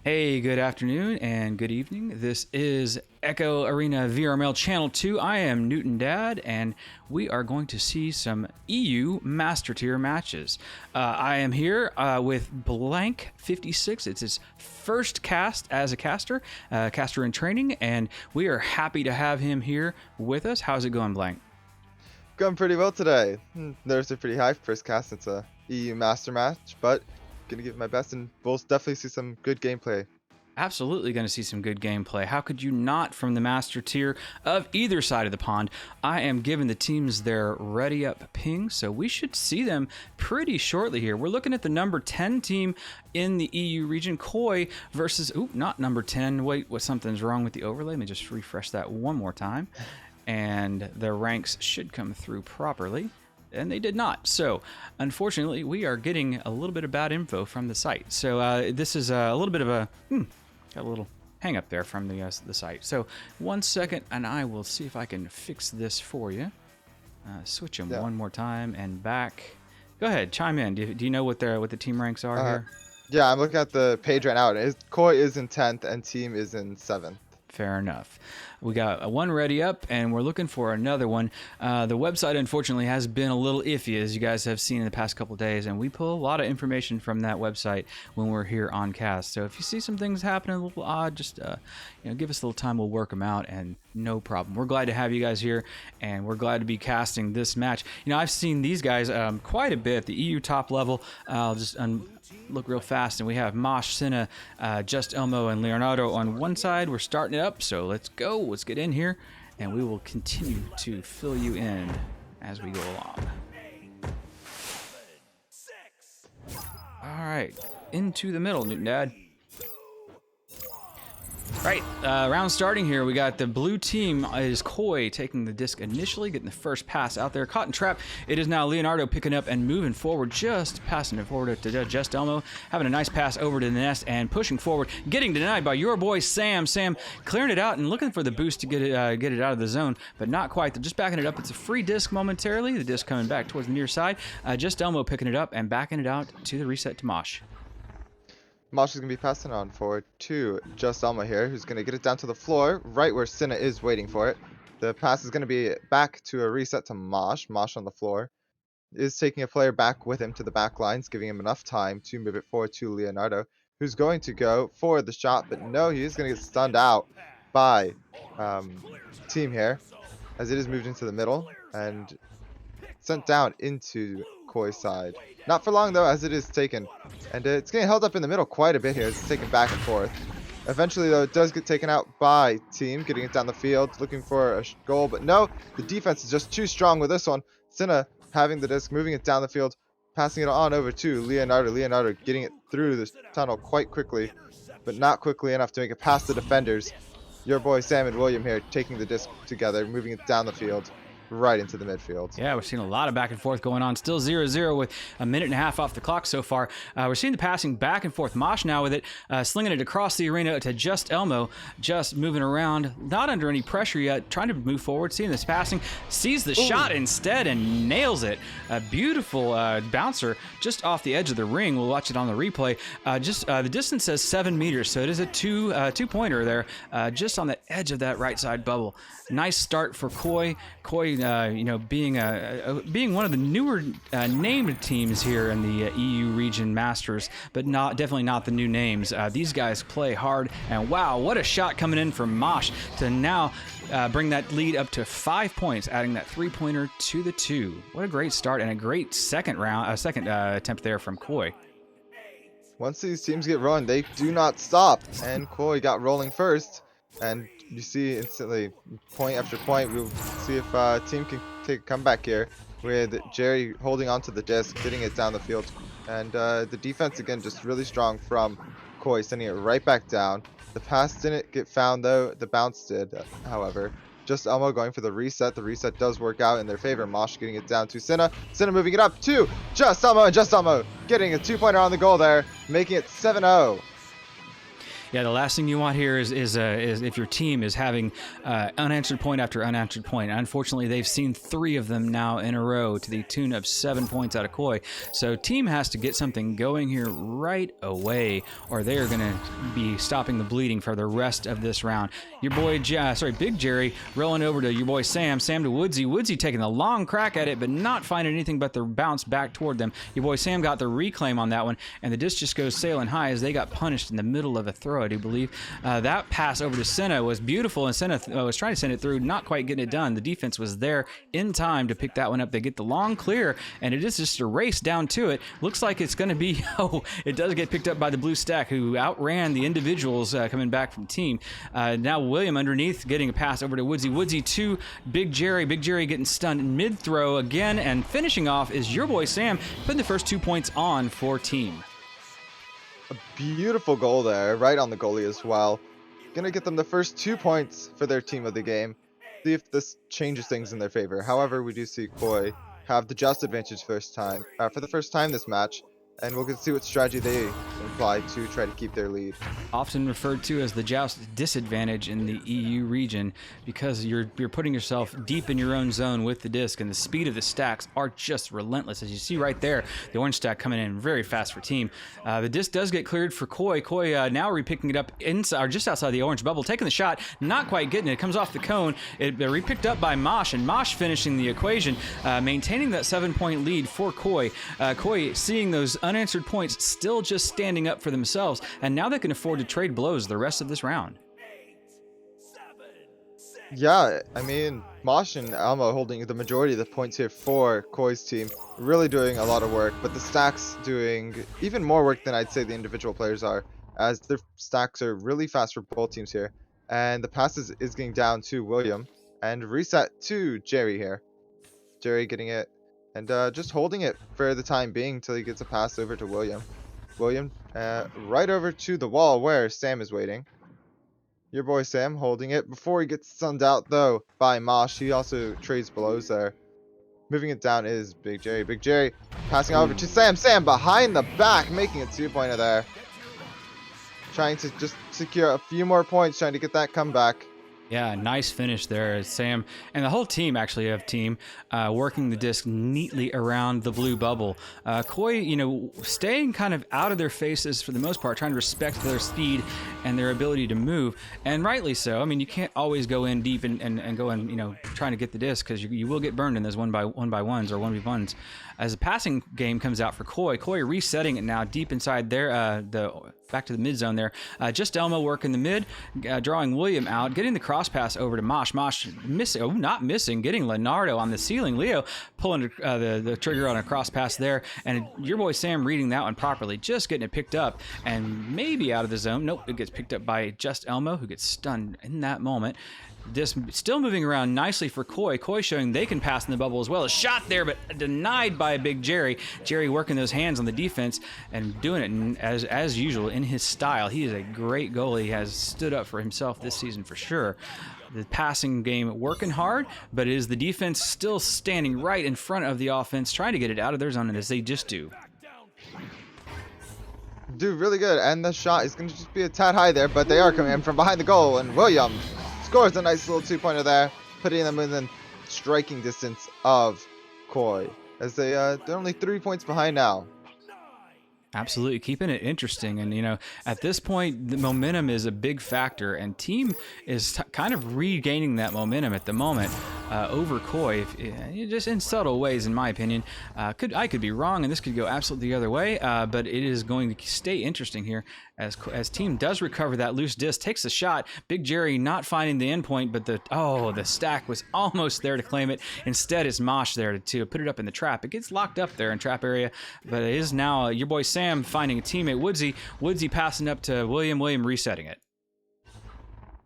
Hey, good afternoon and good evening. This is Echo Arena VRML Channel 2. I am Newton Dad, and we are going to see some EU Master Tier matches. I am here with Blank 56. It's his first cast as a caster in training, and we are happy to have him here with us. How's it going, Blank? Going pretty well today. Nerves are pretty high. First cast, it's a EU Master match, but gonna give it my best, and we'll definitely see some good gameplay. Absolutely going to see some good gameplay. How could you not from the Master Tier of either side of the pond? I am giving the teams their ready up ping, so we should see them pretty shortly here. We're looking at the number 10 team in the EU region, Koi versus, not number 10. Wait, something's wrong with the overlay. Let me just refresh that one more time. And their ranks should come through properly. And they did not. So, unfortunately, we are getting a little bit of bad info from the site. So, this is a little bit of a got a little hang up there from the site. So, 1 second, and I will see if I can fix this for you. Switch them one more time and back. Go ahead, chime in. Do you know what the team ranks are here? Yeah, I'm looking at the page right now. Koi is in 10th and team is in 7th. Fair enough. We got one ready up, and we're looking for another one. The website, unfortunately, has been a little iffy, as you guys have seen in the past couple days, and we pull a lot of information from that website when we're here on cast. So if you see some things happening a little odd, just give us a little time. We'll work them out, and no problem. We're glad to have you guys here, and we're glad to be casting this match. I've seen these guys quite a bit, the EU top level. I'll just look real fast, and we have Mosh, Senna, Just Elmo, and Leonardo on one side. We're starting it up, so let's go. Let's get in here and we will continue to fill you in as we go along. All right, into the middle, Newton Dad. Right, round starting here. We got the blue team is Koi taking the disc initially, getting the first pass out there. Caught in trap. It is now Leonardo picking up and moving forward, just passing it forward to Just Elmo, having a nice pass over to the nest and pushing forward, getting denied by your boy Sam. Sam clearing it out and looking for the boost to get it out of the zone, but not quite. They're just backing it up. It's a free disc momentarily. The disc coming back towards the near side. Just Elmo picking it up and backing it out to the reset to Mosh. Mosh is going to be passing on forward to Just Elmo here, who's going to get it down to the floor, right where Cinna is waiting for it. The pass is going to be back to a reset to Mosh. Mosh on the floor is taking a player back with him to the back lines, giving him enough time to move it forward to Leonardo, who's going to go for the shot, but no, he is going to get stunned out by Team here, as it is moved into the middle and sent down into Koi's side. Not for long though, as it is taken, and it's getting held up in the middle quite a bit here as it's taken back and forth. Eventually though, it does get taken out by Team, getting it down the field, looking for a goal, but no, the defense is just too strong with this one. Cinna having the disc, moving it down the field, passing it on over to Leonardo. Leonardo getting it through the tunnel quite quickly, but not quickly enough to make it past the defenders. Your boy Sam and William here taking the disc together, moving it down the field, right into the midfield. Yeah, we're seeing a lot of back and forth going on. Still 0-0 with a minute and a half off the clock so far. We're seeing the passing back and forth. Mosh now with it, slinging it across the arena to Just Elmo, just moving around, not under any pressure yet, trying to move forward, seeing this passing, sees the shot instead and nails it. A beautiful bouncer just off the edge of the ring. We'll watch it on the replay. The distance says 7 meters, so it is a two-pointer there, just on the edge of that right side bubble. Nice start for Koi. Koi, being one of the newer named teams here in the EU Region Masters, but definitely not the new names. These guys play hard, and wow, what a shot coming in from Mosh to now bring that lead up to 5 points, adding that three-pointer to the 2. What a great start and a great second attempt there from Koi. Once these teams get rolling, they do not stop, and Koi got rolling first, and you see instantly point after point. We'll see if Team can take a comeback here with Jerry holding onto the disc, getting it down the field, and the defense again just really strong from Koi, sending it right back down. The pass didn't get found though, the bounce did, however. Just Elmo going for the reset. The reset does work out in their favor. Mosh getting it down to Cinna. Cinna moving it up to Just Elmo, and Just Elmo getting a two-pointer on the goal there, making it 7-0. Yeah, the last thing you want here is if your team is having unanswered point after unanswered point. Unfortunately, they've seen 3 of them now in a row to the tune of 7 points out of Koi. So team has to get something going here right away, or they are going to be stopping the bleeding for the rest of this round. Your boy, Big Jerry, rolling over to your boy Sam. Sam to Woodsy. Woodsy taking a long crack at it, but not finding anything but the bounce back toward them. Your boy Sam got the reclaim on that one, and the disc just goes sailing high as they got punished in the middle of a throw, I do believe. That pass over to Cinna was beautiful, and Cinna was trying to send it through, not quite getting it done. The defense was there in time to pick that one up. They get the long clear, and it is just a race down to it. Looks like it's going to be, it does get picked up by the blue stack, who outran the individuals coming back from team. Now William underneath getting a pass over to Woodsy. Woodsy to Big Jerry. Big Jerry getting stunned mid-throw again, and finishing off is your boy Sam, putting the first 2 points on for team. A beautiful goal there, right on the goalie as well. Gonna get them the first 2 points for their team of the game. See if this changes things in their favor. However, we do see Koi have the just advantage for the first time this match, and we'll get to see what strategy they imply to try to keep their lead. Often referred to as the joust disadvantage in the EU region, because you're putting yourself deep in your own zone with the disc, and the speed of the stacks are just relentless. As you see right there, the orange stack coming in very fast for team. The disc does get cleared for Koi. Koi now repicking it up inside, or just outside the orange bubble, taking the shot, not quite getting it. It comes off the cone. It repicked up by Mosh, and Mosh finishing the equation, maintaining that 7-point lead for Koi. Koi seeing those unanswered points still just standing up for themselves, and now they can afford to trade blows the rest of this round. Yeah, I mean, Mosh and Elmo holding the majority of the points here for Koi's team, really doing a lot of work, but the stacks doing even more work than I'd say the individual players are, as their stacks are really fast for both teams here. And the passes is getting down to William, And reset to Jerry here. Jerry getting it and just holding it for the time being until he gets a pass over to William. William right over to the wall where Sam is waiting. Your boy Sam holding it before he gets sunned out though by Mosh. He also trades blows there. Moving it down is Big Jerry. Big Jerry passing over to Sam. Sam behind the back, making a 2-pointer there. Trying to just secure a few more points, trying to get that comeback. Yeah, nice finish there, Sam, and the whole team actually of Team working the disc neatly around the blue bubble. Koi, staying kind of out of their faces for the most part, trying to respect their speed and their ability to move, and rightly so. I mean, you can't always go in deep and go in, trying to get the disc because you will get burned in those one by ones or 1v1s. As the passing game comes out for Koi resetting it now deep inside their back to the mid zone there. Just Elmo working the mid, drawing William out, getting the cross pass over to Mosh. Mosh not missing, getting Leonardo on the ceiling. Leo pulling the trigger on a cross pass there, and your boy Sam reading that one properly, just getting it picked up and maybe out of the zone. Nope, it gets picked up by Just Elmo, who gets stunned in that moment. This still moving around nicely for Koi. Koi showing they can pass in the bubble as well. A shot there, but denied by Big Jerry. Jerry working those hands on the defense and doing it as usual in his style. He is a great goalie. He has stood up for himself this season for sure. The passing game working hard, but it is the defense still standing right in front of the offense, trying to get it out of their zone, and as they just do. Do really good, and the shot is going to just be a tad high there, but they are coming in from behind the goal, and William scores a nice little 2-pointer there, putting them within striking distance of Koi, as they're only 3 points behind now. Absolutely, keeping it interesting, and at this point the momentum is a big factor, and Team is kind of regaining that momentum at the moment over Koi, just in subtle ways, in my opinion. I could be wrong, and this could go absolutely the other way, but it is going to stay interesting here as Team does recover that loose disc, takes the shot. Big Jerry not finding the endpoint, but the stack was almost there to claim it. Instead, it's Mosh there to put it up in the trap. It gets locked up there in trap area, but it is now your boy Sam finding a teammate, Woodsy passing up to William resetting it.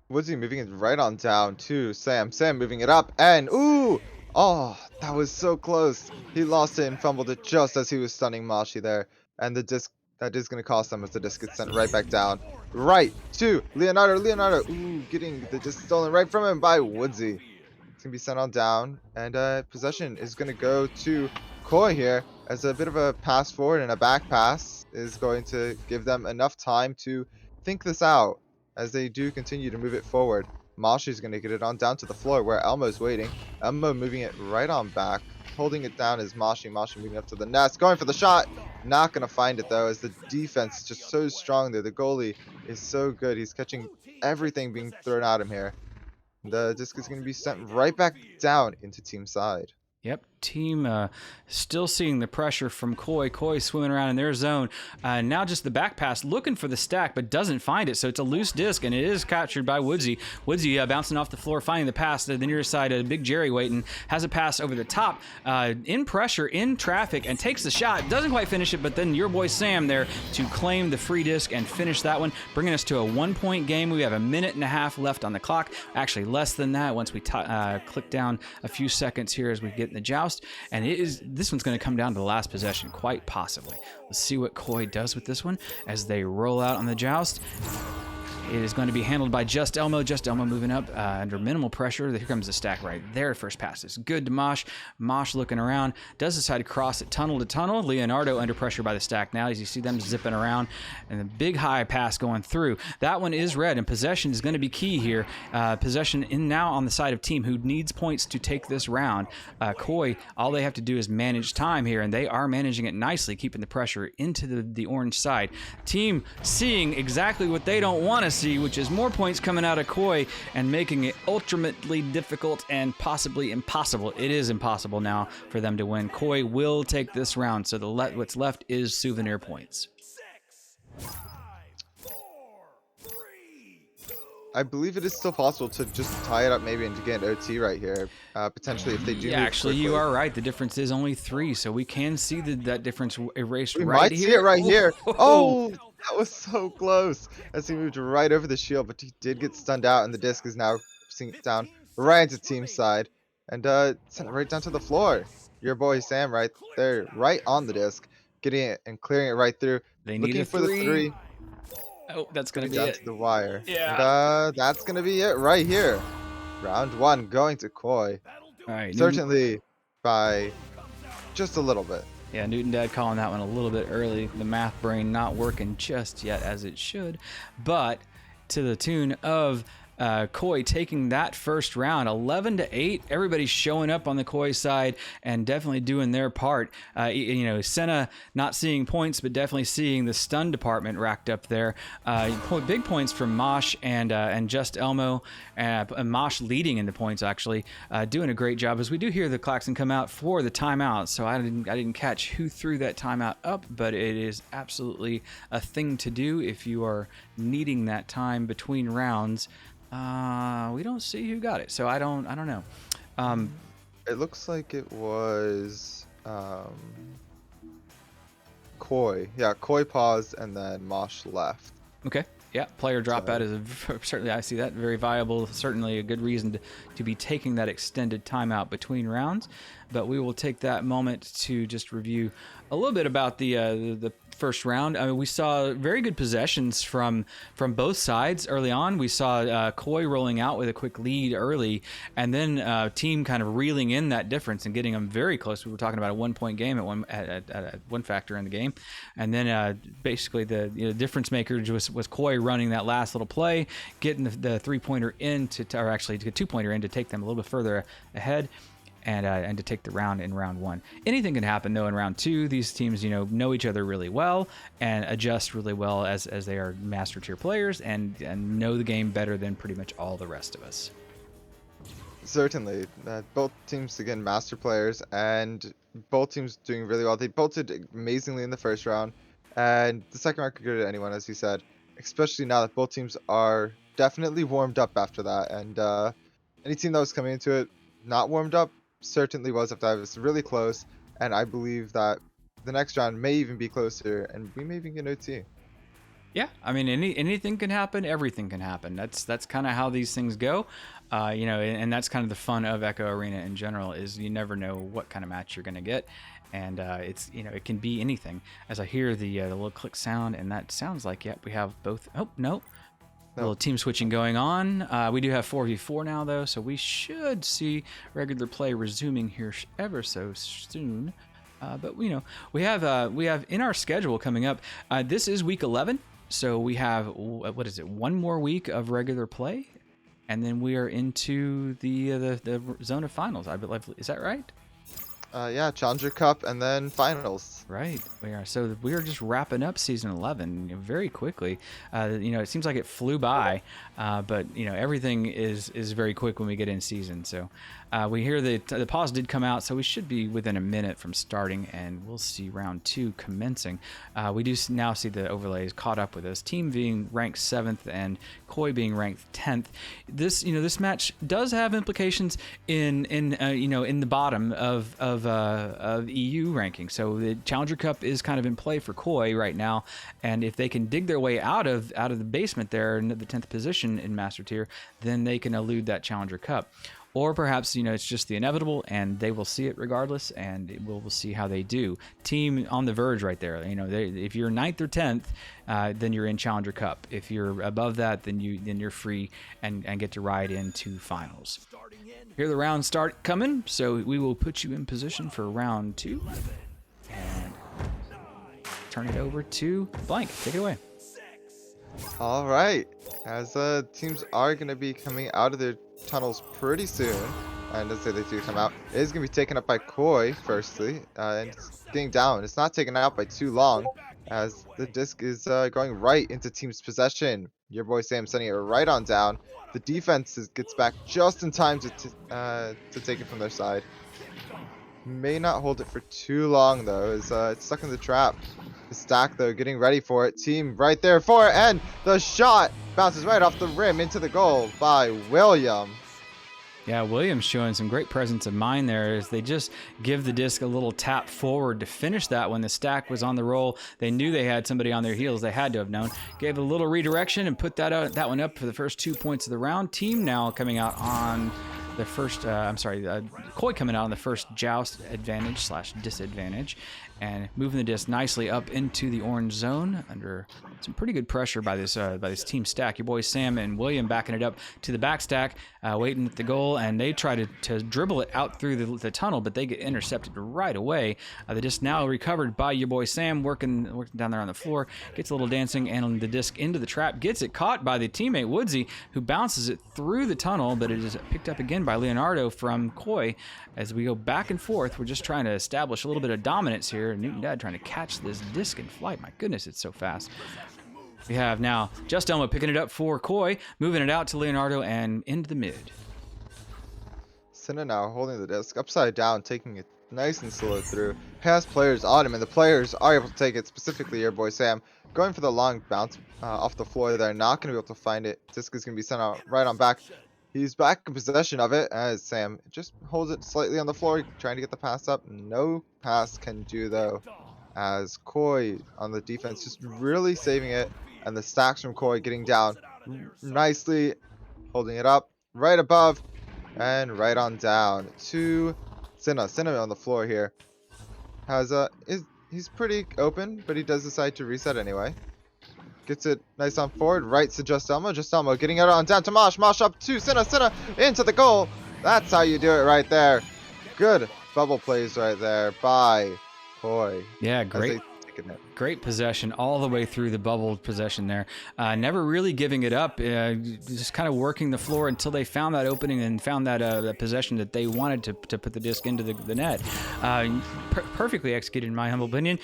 Woodsy moving it right on down to Sam. Sam moving it up, and ooh! Oh, that was so close. He lost it and fumbled it just as he was stunning Moshi there. And the disc, that is going to cost them as the disc gets sent right back down. Right to Leonardo. Leonardo, ooh, getting the disc stolen right from him by Woodsy. It's going to be sent on down. And possession is going to go to Koi here, as a bit of a pass forward and a back pass is going to give them enough time to think this out as they do continue to move it forward. Moshi is going to get it on down to the floor where Elmo's waiting. Elmo moving it right on back. Holding it down is Moshi. Moshi moving up to the nest. Going for the shot. Not going to find it though, as the defense is just so strong there. The goalie is so good. He's catching everything being thrown at him here. The disc is going to be sent right back down into team side. Yep, Team still seeing the pressure from Koi. Koi swimming around in their zone. Now just the back pass, looking for the stack, but doesn't find it. So it's a loose disc, and it is captured by Woodsy. Woodsy bouncing off the floor, finding the pass to the near side. Big Jerry waiting, has a pass over the top, in pressure, in traffic, and takes the shot. Doesn't quite finish it, but then your boy Sam there to claim the free disc and finish that one, bringing us to a 1-point game. We have a minute and a half left on the clock. Actually, less than that once we click down a few seconds here as we get in the joust. And this one's going to come down to the last possession, quite possibly. Let's see what Koi does with this one as they roll out on the joust. It is going to be handled by Just Elmo. Just Elmo moving up under minimal pressure. Here comes the stack right there. First pass is good to Mosh. Mosh looking around. Does decide to cross it tunnel to tunnel. Leonardo under pressure by the stack now as you see them zipping around. And the big high pass going through. That one is red, and possession is going to be key here. Possession in now on the side of Team, who needs points to take this round. Koi, all they have to do is manage time here, and they are managing it nicely, keeping the pressure into the orange side. Team seeing exactly what they don't want to see, which is more points coming out of Koi and making it ultimately difficult and possibly impossible. It is impossible now for them to win. Koi will take this round, so what's left is souvenir points. I believe it is still possible to just tie it up maybe and to get an OT right here, potentially if they do. Yeah, actually, you are right. The difference is only 3, so we can see that difference erased we right might here. see it right here. Oh, that was so close as he moved right over the shield, but he did get stunned out, and the disc is now sinking down right into team side and sent it right down to the floor. Your boy Sam right there, right on the disc, getting it and clearing it right through. They need a Looking for the three. three. Oh, that's It's gonna gonna be be down it. to the wire. And Yeah. that's gonna be it right here. Round one going to Koi. All right, Newton. Certainly by just a little bit. Yeah, Newton Dad calling that one a little bit early. The math brain not working just yet as it should, but to the tune of Koi taking that first round, 11-8. Everybody's showing up on the Koi side and definitely doing their part. Senna not seeing points, but definitely seeing the stun department racked up there. Big points from Mosh and Just Elmo. Mosh leading into points actually, doing a great job. As we do hear the klaxon come out for the timeout, so I didn't catch who threw that timeout up, but it is absolutely a thing to do if you are needing that time between rounds. We don't see who got it, so I don't know. It looks like it was Koi. Yeah, Koi paused and then Mosh left. Okay. Yeah, player dropout is certainly, I see that, very viable. Certainly a good reason to be taking that extended timeout between rounds. But we will take that moment to just review a little bit about the first round. I mean, we saw very good possessions from both sides early on. We saw Koi rolling out with a quick lead early, and then team kind of reeling in that difference and getting them very close. We were talking about a 1 point game at one factor in the game, and then basically the difference maker was Koi running that last little play, getting the 3-pointer in or actually the 2-pointer in to take them a little bit further ahead. And to take the round in round one. Anything can happen though in round two. These teams, know each other really well and adjust really well as they are master tier players and know the game better than pretty much all the rest of us. Certainly, both teams again master players, and both teams doing really well. They both did amazingly in the first round, and the second round could go to anyone, as you said. Especially now that both teams are definitely warmed up after that, and any team that was coming into it not warmed up certainly was. If that was really close, and I believe that the next round may even be closer, and we may even get an OT. Yeah, I mean, anything can happen. Everything can happen. That's kind of how these things go, and that's kind of the fun of Echo Arena in general. Is you never know what kind of match you're gonna get, and it's it can be anything. As I hear the little click sound, and that sounds like we have both. Oh no. A little team switching going on. We do have 4v4 now, though, so we should see regular play resuming here ever so soon. But we have in our schedule coming up. This is week 11, so we have one more week of regular play, and then we are into the zone of finals. I believe, is that right? Yeah, Challenger Cup and then finals. Right, we are. So we are just wrapping up season 11 very quickly. It seems like it flew by, but everything is very quick when we get in season. So we hear that the pause did come out, so we should be within a minute from starting, and we'll see round 2 commencing. We do now see the overlays caught up with us. Team being ranked 7th and Koi being ranked 10th. This match does have implications in the bottom of EU ranking. So the Challenger Cup is kind of in play for Koi right now, and if they can dig their way out of the basement there in the 10th position in Master Tier, then they can elude that Challenger Cup. Or perhaps, it's just the inevitable and they will see it regardless, and we'll see how they do. Team on the verge right there. If you're 9th or 10th, then you're in Challenger Cup. If you're above that, then you're free and get to ride into finals. Here the rounds start coming, so we will put you in position for round 2. And turn it over to Blank. Take it away. All right, as teams are going to be coming out of their tunnels pretty soon, and let's say they do come out, it is going to be taken up by Koi firstly, and it's getting down. It's not taken out by too long, as the disc is going right into team's possession. Your boy Sam sending it right on down. The defense gets back just in time to take it from their side. May not hold it for too long though, as it's stuck in the trap. The stack though, getting ready for it. Team right there for it, and the shot bounces right off the rim into the goal by William. Yeah, Williams showing some great presence of mind there as they just give the disc a little tap forward to finish that when the stack was on the roll. They knew they had somebody on their heels. They had to have known. Gave a little redirection and put that one up for the first 2 points of the round. Team now coming out on the first, I'm sorry, Koi coming out on the first joust advantage slash disadvantage, and moving the disc nicely up into the orange zone under some pretty good pressure by this team stack. Your boys Sam and William backing it up to the back stack, waiting at the goal, and they try to dribble it out through the tunnel, but they get intercepted right away. The disc now recovered by your boy Sam, working down there on the floor, gets a little dancing, and the disc into the trap, gets it caught by the teammate Woodsy, who bounces it through the tunnel, but it is picked up again by Leonardo from Koi. As we go back and forth, we're just trying to establish a little bit of dominance here. Newton Dad trying to catch this disc in flight. My goodness, it's so fast. We have now Just Elmo picking it up for Koi, moving it out to Leonardo and into the mid. Senna now holding the disc upside down, taking it nice and slow through. Has players on him, and the players are able to take it, specifically your boy Sam. Going for the long bounce off the floor. They're not going to be able to find it. Disc is going to be sent out right on back. He's back in possession of it as Sam just holds it slightly on the floor, trying to get the pass up. No pass can do, though, as Koi on the defense just really saving it. And the stacks from Koi getting down nicely, holding it up right above and right on down to Senna. Senna on the floor here has he's pretty open, but he does decide to reset anyway. Gets it nice on forward, right to Just Elmo. Just Elmo getting it on down to Mosh. Mosh up to Senna. Senna into the goal. That's how you do it right there. Good bubble plays right there by Koi. Yeah, great. Great possession all the way through the bubble possession there. Never really giving it up, just kind of working the floor until they found that opening and found that possession that they wanted to put the disc into the net. Perfectly executed, in my humble opinion.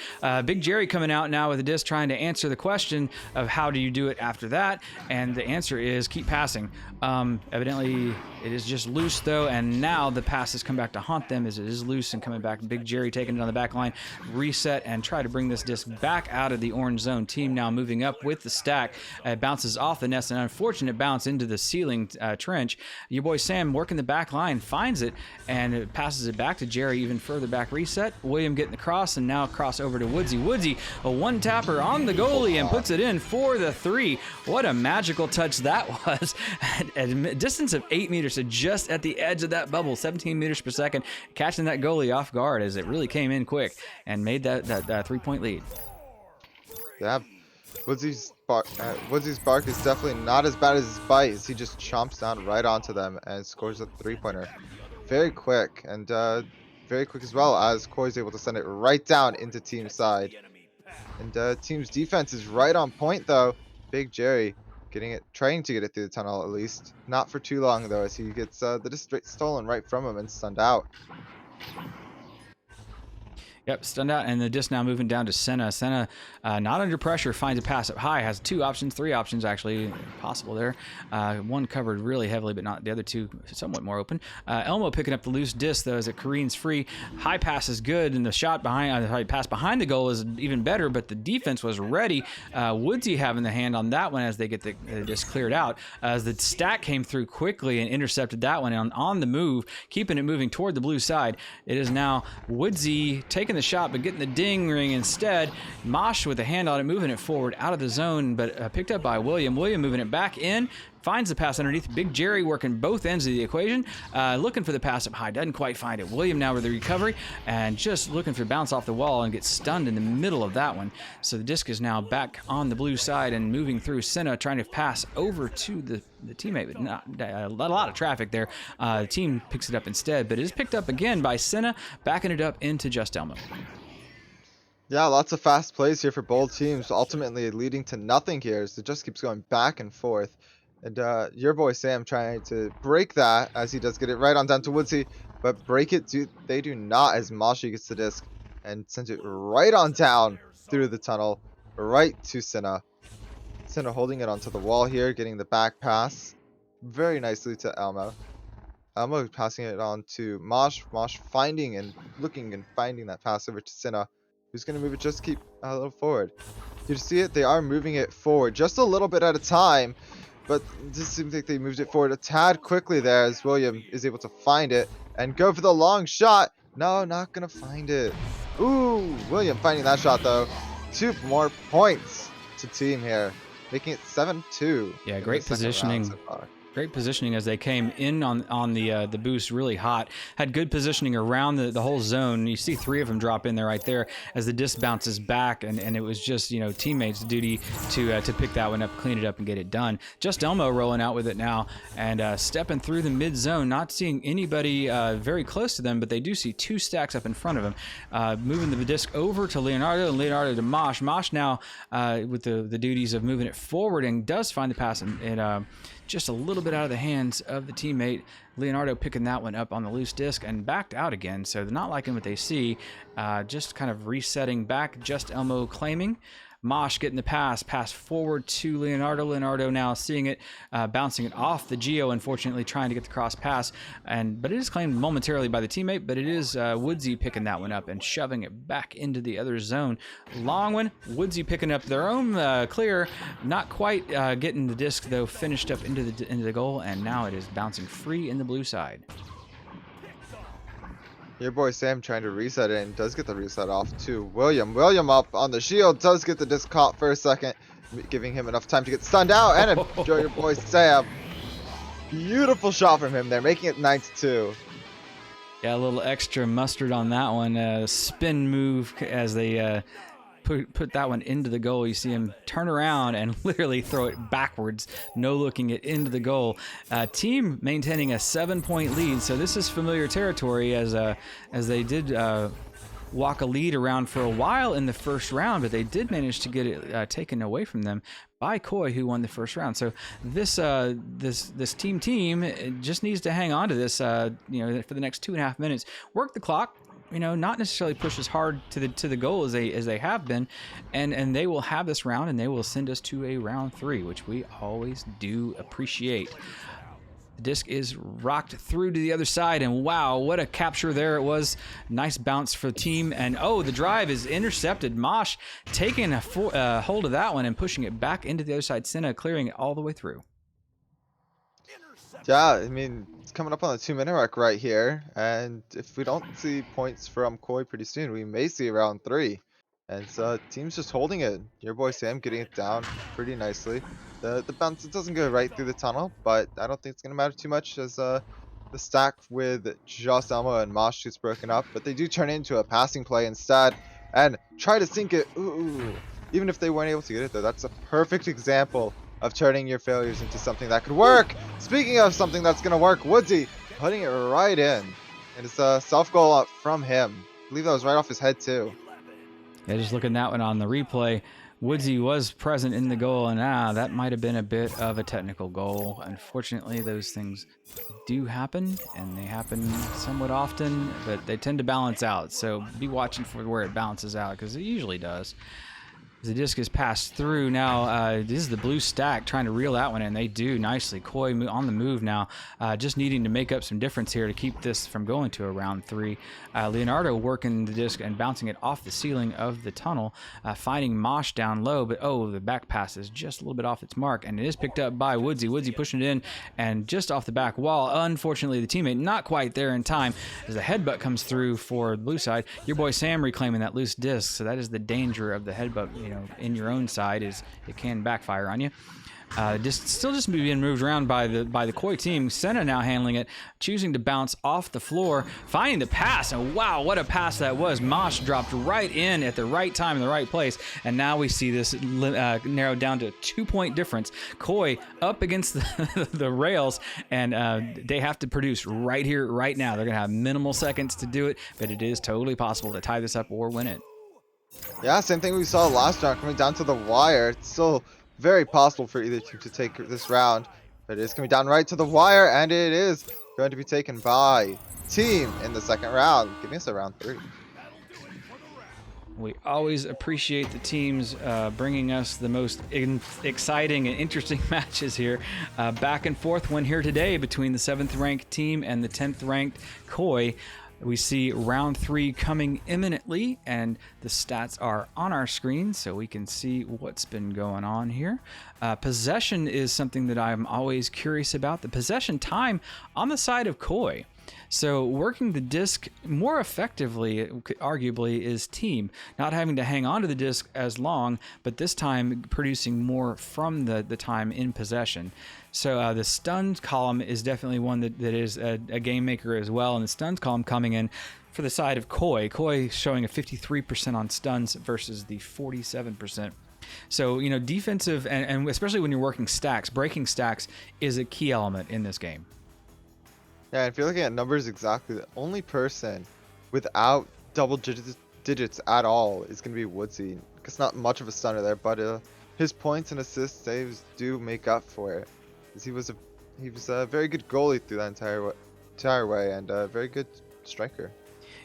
Big Jerry coming out now with the disc, trying to answer the question of how do you do it after that, and the answer is keep passing. Evidently, it is just loose, though, and now the pass has come back to haunt them as it is loose and coming back. Big Jerry taking it on the back line, reset, and try to bring this disc back out of the orange zone. Team now moving up with the stack. It bounces off the nest, an unfortunate bounce into the ceiling trench. Your boy Sam working the back line, finds it, and it passes it back to Jerry, even further back reset. William getting the cross, and now cross over to Woodsy. Woodsy, a one-tapper on the goalie, and puts it in for the 3. What a magical touch that was. At a distance of 8 meters, so just at the edge of that bubble, 17 meters per second, catching that goalie off guard as it really came in quick and made that 3-point lead. Yeah, Woodsy's bark is definitely not as bad as his bite, as he just chomps down right onto them and scores a 3-pointer. Very quick, and very quick as well, as Koi's able to send it right down into team side. And team's defense is right on point, though. Big Jerry trying to get it through the tunnel, at least. Not for too long, though, as he gets the disc stolen right from him and stunned out. Yep, stunned out, and the disc now moving down to Senna. Senna, not under pressure, finds a pass up high, has 3 options actually possible there. One covered really heavily, but not the other 2 somewhat more open. Elmo picking up the loose disc, though, as it careens free. High pass is good, and the shot pass behind the goal is even better, but the defense was ready. Woodsy having the hand on that one as they get the disc cleared out. As the stack came through quickly and intercepted that one on the move, keeping it moving toward the blue side. It is now Woodsy taking the shot, but getting the ding ring instead. Mosh with a hand on it, moving it forward out of the zone, but picked up by William. William moving it back in, finds the pass underneath. Big Jerry working both ends of the equation, looking for the pass up high, doesn't quite find it. William now with the recovery and just looking for bounce off the wall and gets stunned in the middle of that one. So the disc is now back on the blue side and moving through Senna, trying to pass over to the teammate, but not a lot of traffic there. The team picks it up instead, but it is picked up again by Senna, backing it up into Just Elmo. Yeah, lots of fast plays here for both teams, ultimately leading to nothing here as it just keeps going back and forth. And your boy Sam trying to break that as he does get it right on down to Woodsy, but break it they do not, as Moshi gets the disc and sends it right on down through the tunnel, right to Senna. Senna holding it onto the wall here, getting the back pass very nicely to Elmo. Elmo passing it on to Mosh. Mosh finding and looking and finding that pass over to Senna, who's going to move it just keep a little forward. You see it? They are moving it forward just a little bit at a time, but it just seems like they moved it forward a tad quickly there as William is able to find it and go for the long shot. No, not going to find it. Ooh, William finding that shot, though. 2 more points to team here, making it 7-2. Yeah, great positioning. Great positioning as they came in on the boost really hot. Had good positioning around the whole zone. You see 3 of them drop in there right there as the disc bounces back, and it was just, you know, teammates' duty to pick that one up, clean it up, and get it done. Just Elmo rolling out with it now and stepping through the mid zone, not seeing anybody very close to them, but they do see 2 stacks up in front of them. Moving the disc over to Leonardo and Leonardo to Mosh. Mosh now with the duties of moving it forward and does find the pass and just a little bit out of the hands of the teammate. Leonardo picking that one up on the loose disc and backed out again, so they're not liking what they see. Just kind of resetting back. Just Elmo claiming. Mosh getting the pass forward to Leonardo. Leonardo now seeing it, bouncing it off the Geo, unfortunately trying to get the cross pass, but it is claimed momentarily by the teammate, but it is Woodsy picking that one up and shoving it back into the other zone. Long one, Woodsy picking up their own clear, not quite getting the disc though, finished up into the goal, and now it is bouncing free in the blue side. Your boy Sam trying to reset it and does get the reset off to William. William up on the shield, does get the disc caught for a second, giving him enough time to get stunned out, and enjoy your boy Sam. Beautiful shot from him there, making it 9-2. Yeah, a little extra mustard on that one. Spin move as they put that one into the goal. You see him turn around and literally throw it backwards, no looking it into the goal. Team maintaining a 7-point lead, so this is familiar territory as they did walk a lead around for a while in the first round, but they did manage to get it taken away from them by Koi, who won the first round. So this team just needs to hang on to this, you know, for the next 2.5 minutes. Work the clock. You know, not necessarily push as hard to the goal as they have been, and they will have this round, and they will send us to a round 3, which we always do appreciate. The disc is rocked through to the other side, and wow, what a capture there it was. Nice bounce for the team, and oh, the drive is intercepted. Mosh taking a hold of that one and pushing it back into the other side. Senna clearing it all the way through. Yeah, I mean, it's coming up on the 2-minute mark right here, and if we don't see points from Koi pretty soon, we may see round 3. And so team's just holding it. Your boy Sam getting it down pretty nicely. The bounce, it doesn't go right through the tunnel, but I don't think it's gonna matter too much as the stack with Just Elmo and Mosh gets broken up, but they do turn it into a passing play instead and try to sink it. Ooh. Even if they weren't able to get it though, that's a perfect example of turning your failures into something that could work. Speaking of something that's going to work, Woodsy putting it right in. And it's a self-goal up from him. I believe that was right off his head too. Yeah, just looking at that one on the replay, Woodsy was present in the goal, and that might have been a bit of a technical goal. Unfortunately, those things do happen, and they happen somewhat often, but they tend to balance out. So be watching for where it balances out, because it usually does. The disc is passed through now. This is the blue stack trying to reel that one in. They do nicely. Koi on the move now, just needing to make up some difference here to keep this from going to a round 3. Leonardo working the disc and bouncing it off the ceiling of the tunnel, finding Mosh down low, but oh, the back pass is just a little bit off its mark, and it is picked up by Woodsy. Woodsy pushing it in and just off the back wall. Unfortunately, the teammate not quite there in time as the headbutt comes through for the blue side. Your boy Sam reclaiming that loose disc, so that is the danger of the headbutt, in your own side, is it can backfire on you. Still just being moved around by the Koi team. Senna now handling it, choosing to bounce off the floor, finding the pass, and wow, what a pass that was. Mosh dropped right in at the right time in the right place, and now we see this narrowed down to a 2-point difference. Koi up against the rails, and they have to produce right here, right now. They're going to have minimal seconds to do it, but it is totally possible to tie this up or win it. Yeah, same thing we saw last round, coming down to the wire. It's still very possible for either team to take this round, but it is coming down right to the wire, and it is going to be taken by team in the second round, giving us a round 3. We always appreciate the teams bringing us the most exciting and interesting matches here. Back and forth one here today between the 7th ranked team and the 10th ranked Koi. We see round 3 coming imminently, and the stats are on our screen so we can see what's been going on here. Possession is something that I'm always curious about. The possession time on the side of Koi. So working the disc more effectively, arguably, is team. Not having to hang on to the disc as long, but this time producing more from the time in possession. So the stunned column is definitely one that is a game maker as well. And the stunned column coming in for the side of Koi. Koi showing a 53% on stuns versus the 47%. So, you know, defensive, and especially when you're working stacks, breaking stacks is a key element in this game. Yeah, if you're looking at numbers exactly, the only person without double digits at all is going to be Woodsy. Because not much of a stunner there, but his points and assist saves do make up for it. Because he was a very good goalie through that entire way, and a very good striker.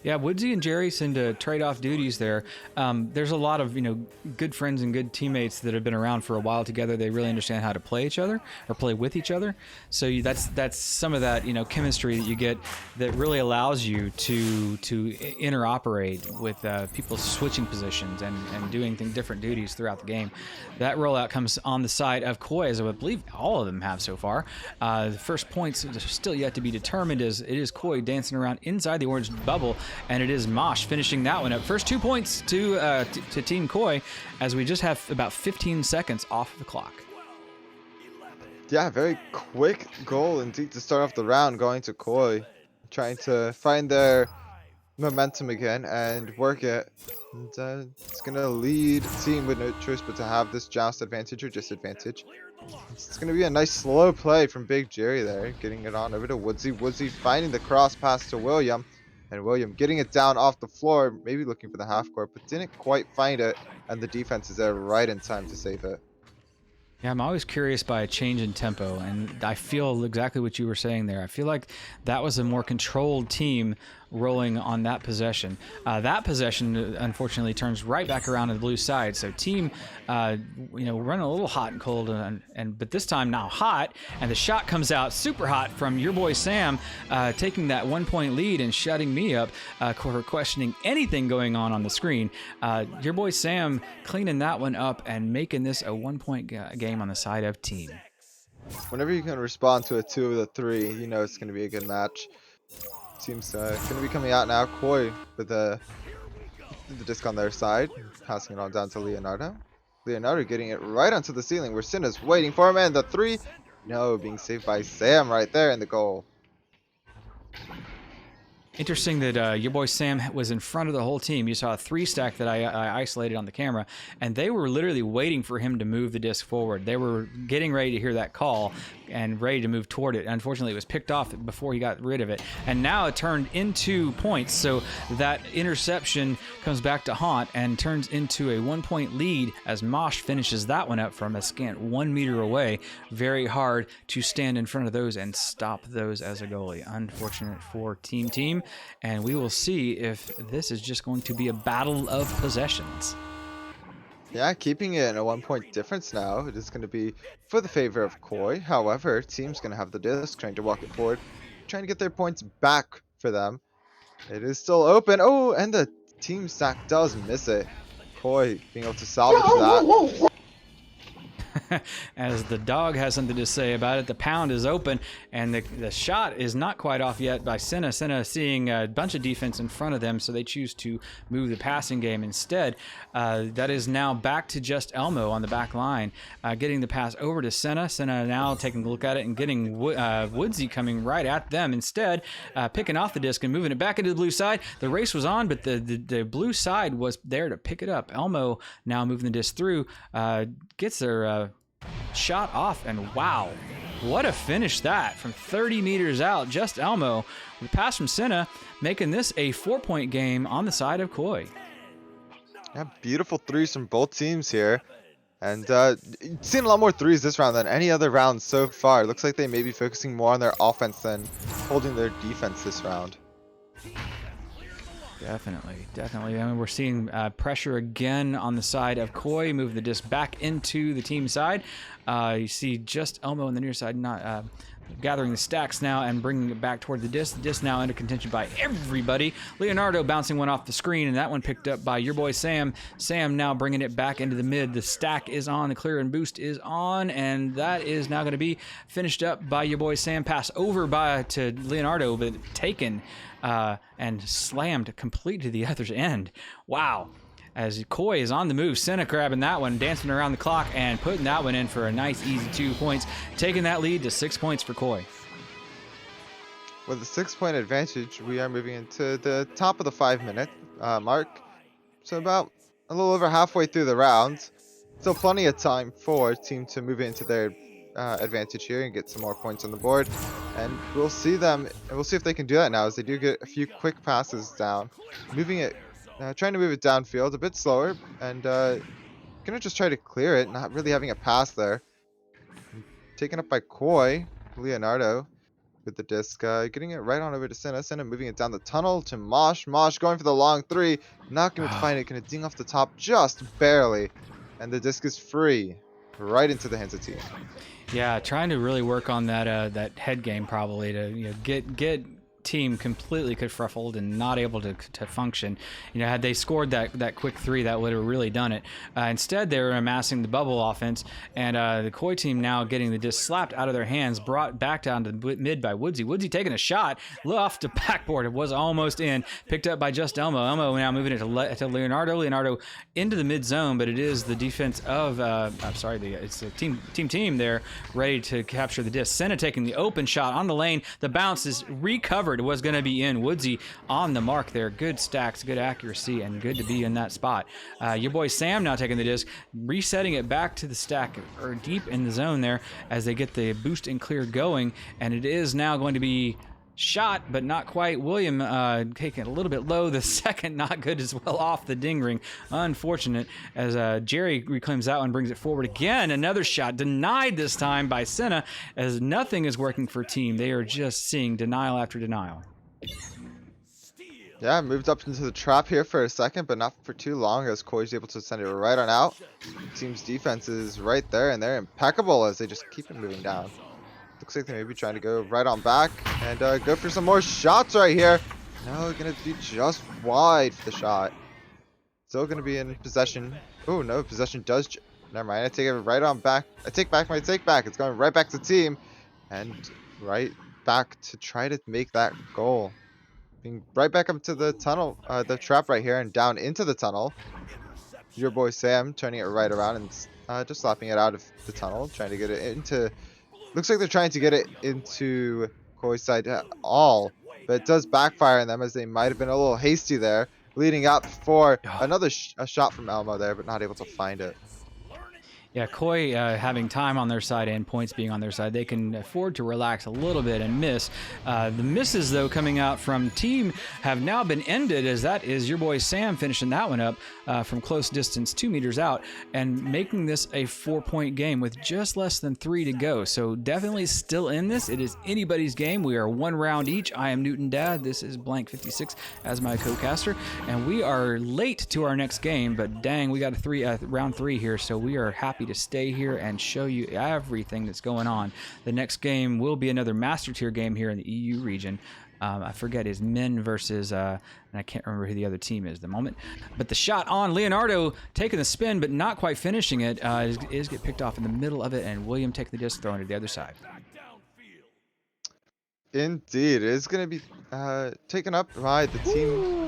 Yeah, Woodsy and Jerry seem to trade off duties there. There's a lot of, you know, good friends and good teammates that have been around for a while together. They really understand how to play each other or play with each other. So that's some of that, you know, chemistry that you get that really allows you to interoperate with people switching positions and doing different duties throughout the game. That rollout comes on the side of Koi, as I believe all of them have so far. The first points are still yet to be determined, as it is Koi dancing around inside the orange bubble. And it is Mosh finishing that one up. First 2 points to Team Koi, as we just have about 15 seconds off of the clock. Yeah, very quick goal indeed to start off the round, going to Koi, trying to find their momentum again and work it. And it's going to lead team with no choice but to have this joust advantage or disadvantage. It's going to be a nice slow play from Big Jerry there, getting it on over to Woodsy. Woodsy finding the cross pass to William. And William getting it down off the floor, maybe looking for the half court, but didn't quite find it. And the defense is there right in time to save it. Yeah, I'm always curious by a change in tempo, and I feel exactly what you were saying there. I feel like that was a more controlled team rolling on that possession. That possession, unfortunately, turns right back around to the blue side. So team, you know, running a little hot and cold, but this time now hot, and the shot comes out super hot from your boy Sam, taking that 1 point lead and shutting me up for questioning anything going on the screen. Your boy Sam cleaning that one up and making this a 1 point game on the side of team. Whenever you can respond to a 2 of the 3, you know it's going to be a good match. Team's going to be coming out now. Koi with the disc on their side, passing it on down to Leonardo. Leonardo getting it right onto the ceiling where Sinna's waiting for him, and the 3, no, being saved by Sam right there in the goal. Interesting that your boy Sam was in front of the whole team. You saw a 3 stack that I isolated on the camera, and they were literally waiting for him to move the disc forward. They were getting ready to hear that call and ready to move toward it. Unfortunately, it was picked off before he got rid of it, and now it turned into points. So that interception comes back to haunt and turns into a 1 point lead as Mosh finishes that one up from a scant 1 meter away. Very hard to stand in front of those and stop those as a goalie. Unfortunate for team. And we will see if this is just going to be a battle of possessions. Yeah, keeping it in a 1 point difference now. It is going to be for the favor of Koi. However, team's going to have the disc, trying to walk it forward, trying to get their points back for them. It is still open. Oh, and the team stack does miss it. Koi being able to salvage that. As the dog has something to say about it, the pound is open, and the shot is not quite off yet by Senna. Senna seeing a bunch of defense in front of them, so they choose to move the passing game instead. That is now back to just Elmo on the back line, getting the pass over to Senna. Senna now taking a look at it and getting Woodsy coming right at them instead, picking off the disc and moving it back into the blue side. The race was on, but the blue side was there to pick it up. Elmo now moving the disc through, gets their shot off, and wow, what a finish that from 30 meters out. Just Elmo with a pass from Senna, making this a 4 point game on the side of Koi. Yeah, beautiful 3s from both teams here. And seen a lot more 3s this round than any other round so far. It looks like they may be focusing more on their offense than holding their defense this round. Definitely. I mean, we're seeing pressure again on the side of Koi, move the disc back into the team side. You see just Elmo on the near side not gathering the stacks now and bringing it back toward the disc. The disc now under contention by everybody. Leonardo bouncing one off the screen, and that one picked up by your boy Sam. Sam now bringing it back into the mid. The stack is on, the clear and boost is on, and that is now going to be finished up by your boy Sam. Pass over to Leonardo, but taken and slammed complete to the other's end. Wow. as Koi is on the move. Senna grabbing that one, dancing around the clock, and putting that one in for a nice, easy 2 points, taking that lead to 6 points for Koi. With a 6-point advantage, we are moving into the top of the 5-minute mark. So about a little over halfway through the round. Still plenty of time for team to move into their advantage here and get some more points on the board. And we'll see them, and we'll see if they can do that now as they do get a few quick passes down. Moving it, trying to move it downfield a bit slower, and gonna just try to clear it, not really having a pass there. Taken up by Koi, Leonardo. With the disc, getting it right on over to Senna. Senna moving it down the tunnel to Mosh. Mosh going for the long 3. Not going to find it. Going to ding off the top just barely. And the disc is free. Right into the hands of T.E.A.M. Yeah, trying to really work on that head game probably to get team completely kerfuffled and not able to function. Had they scored that quick 3, that would have really done it. Instead, they were amassing the bubble offense, and the Koi team now getting the disc slapped out of their hands, brought back down to the mid by Woodsy. Woodsy taking a shot, off the backboard. It was almost in, picked up by just Elmo. Elmo now moving it to Leonardo. Leonardo into the mid zone, but it is the defense of it's the team there ready to capture the disc. Senna taking the open shot on the lane. The bounce is recovered. Was going to be in. Woodsy on the mark there. Good stacks, good accuracy, and good to be in that spot. Your boy Sam now taking the disc, resetting it back to the stack or deep in the zone there as they get the boost and clear going, and it is now going to be shot, but not quite. William taking it a little bit low. The second not good as well off the ding ring. Unfortunate as Jerry reclaims that one, brings it forward again. Another shot denied this time by Senna as nothing is working for team. They are just seeing denial after denial. Yeah, moved up into the trap here for a second, but not for too long as Koi's able to send it right on out. Team's defense is right there, and they're impeccable as they just keep it moving down. Looks like they may be trying to go right on back and go for some more shots right here. No, gonna be just wide for the shot. Still gonna be in possession. Oh no, possession does. Never mind. I take it right on back. I take back my take back. It's going right back to team, and right back to try to make that goal. Being right back up to the tunnel, the trap right here, and down into the tunnel. Your boy Sam turning it right around and just slapping it out of the tunnel, trying to get it into. Looks like they're trying to get it into Koi's side at all, but it does backfire on them as they might have been a little hasty there, leading up for another shot from Elmo there, but not able to find it. Yeah, Koi having time on their side and points being on their side, they can afford to relax a little bit and miss. The misses, though, coming out from team have now been ended, as that is your boy Sam finishing that one up from close distance, 2 meters out, and making this a 4-point game with just less than 3 to go. So definitely still in this. It is anybody's game. We are 1 round each. I am Newton Dad. This is Blank 56 as my co-caster, and we are late to our next game, but dang, we got a round 3 here, so we are happy to stay here and show you everything that's going on. The next game will be another Master Tier game here in the EU region. I forget, is men versus, and I can't remember who the other team is at the moment. But the shot on Leonardo, taking the spin, but not quite finishing it, is get picked off in the middle of it, and William taking the disc, throwing it to the other side. Indeed, it is going to be taken up by the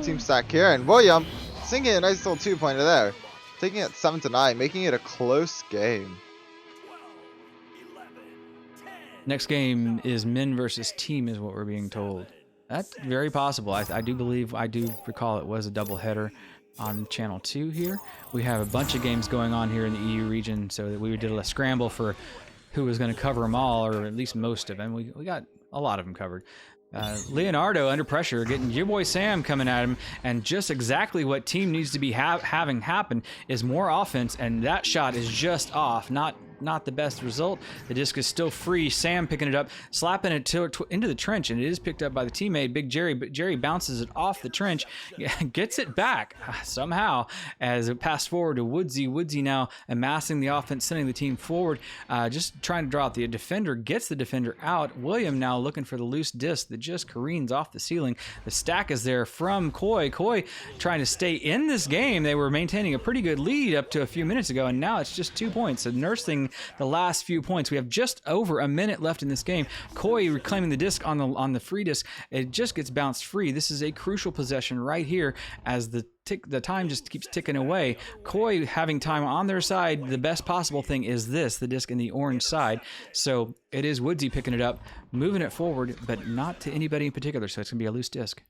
team stack here, and William singing a nice little 2-pointer there. Taking it 7-9, making it a close game. Next game is men versus team, is what we're being told. That's very possible. I do recall it was a doubleheader on Channel 2 here. We have a bunch of games going on here in the EU region, so that we did a scramble for who was going to cover them all, or at least most of them. We got a lot of them covered. Leonardo under pressure, getting your boy Sam coming at him, and just exactly what team needs to be having happen is more offense, and that shot is just off. Not the best result. The disc is still free. Sam picking it up, slapping it into the trench, and it is picked up by the teammate, Big Jerry, but Jerry bounces it off the trench, gets it back somehow as it passed forward to Woodsy. Woodsy now amassing the offense, sending the team forward, just trying to draw out the defender, gets the defender out. William now looking for the loose disc that just careens off the ceiling. The stack is there from Koi. Koi trying to stay in this game. They were maintaining a pretty good lead up to a few minutes ago, and now it's just 2 points. So nursing the last few points. We have just over a minute left in this game. Koi reclaiming the disc on the free disc. It just gets bounced free. This is a crucial possession right here as the the time just keeps ticking away. Koi having time on their side, the best possible thing is the disc in the orange side. So it is Woodsy picking it up, moving it forward, but not to anybody in particular. So it's going to be a loose disc.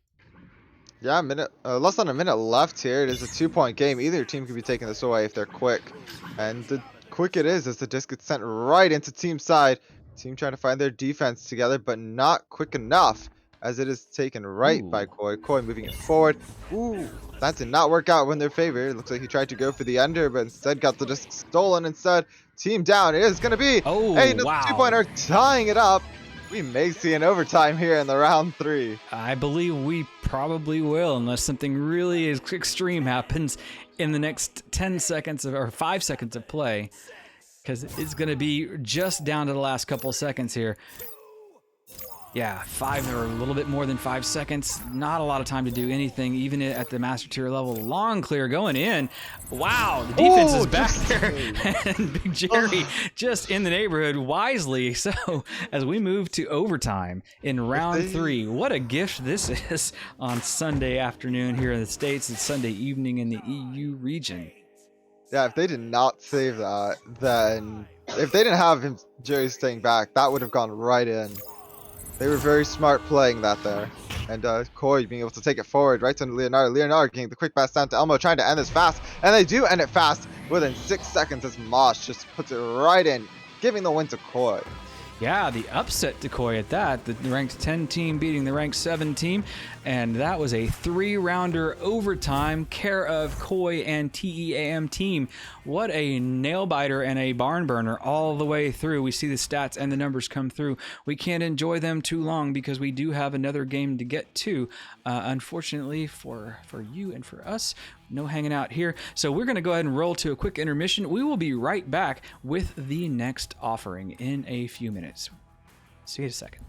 Yeah, less than a minute left here. It is a 2-point game. Either team could be taking this away if they're quick. And the quick it is as the disc gets sent right into team side. Team trying to find their defense together, but not quick enough as it is taken right by Koi. Koi moving it forward. Ooh, that did not work out in their favor. It looks like he tried to go for the under, but instead got the disc stolen instead. Team down. It is going to be another 2-pointer tying it up. We may see an overtime here in the round 3. I believe we probably will, unless something really extreme happens in the next 10 seconds or 5 seconds of play, because it's going to be just down to the last couple seconds here. Yeah, 5 or a little bit more than 5 seconds. Not a lot of time to do anything, even at the master tier level. Long clear going in. Wow, the defense is back there. And Big Jerry just in the neighborhood wisely. So as we move to overtime in round 3, what a gift this is on Sunday afternoon here in the States and Sunday evening in the EU region. Yeah, if they did not save that, then if they didn't have him, Jerry staying back, that would have gone right in. They were very smart playing that there. And Koi being able to take it forward right to Leonardo. Leonardo getting the quick pass down to Elmo, trying to end this fast. And they do end it fast within 6 seconds as Mosh just puts it right in, giving the win to Koi. Yeah, the upset to Koi at that. The ranked 10 team beating the ranked 7 team. And that was a 3-rounder overtime care of Koi and T.E.A.M team. What a nail biter and a barn burner all the way through. We see the stats and the numbers come through. We can't enjoy them too long because we do have another game to get to. Unfortunately for you and for us, no hanging out here. So we're going to go ahead and roll to a quick intermission. We will be right back with the next offering in a few minutes. See you in a second.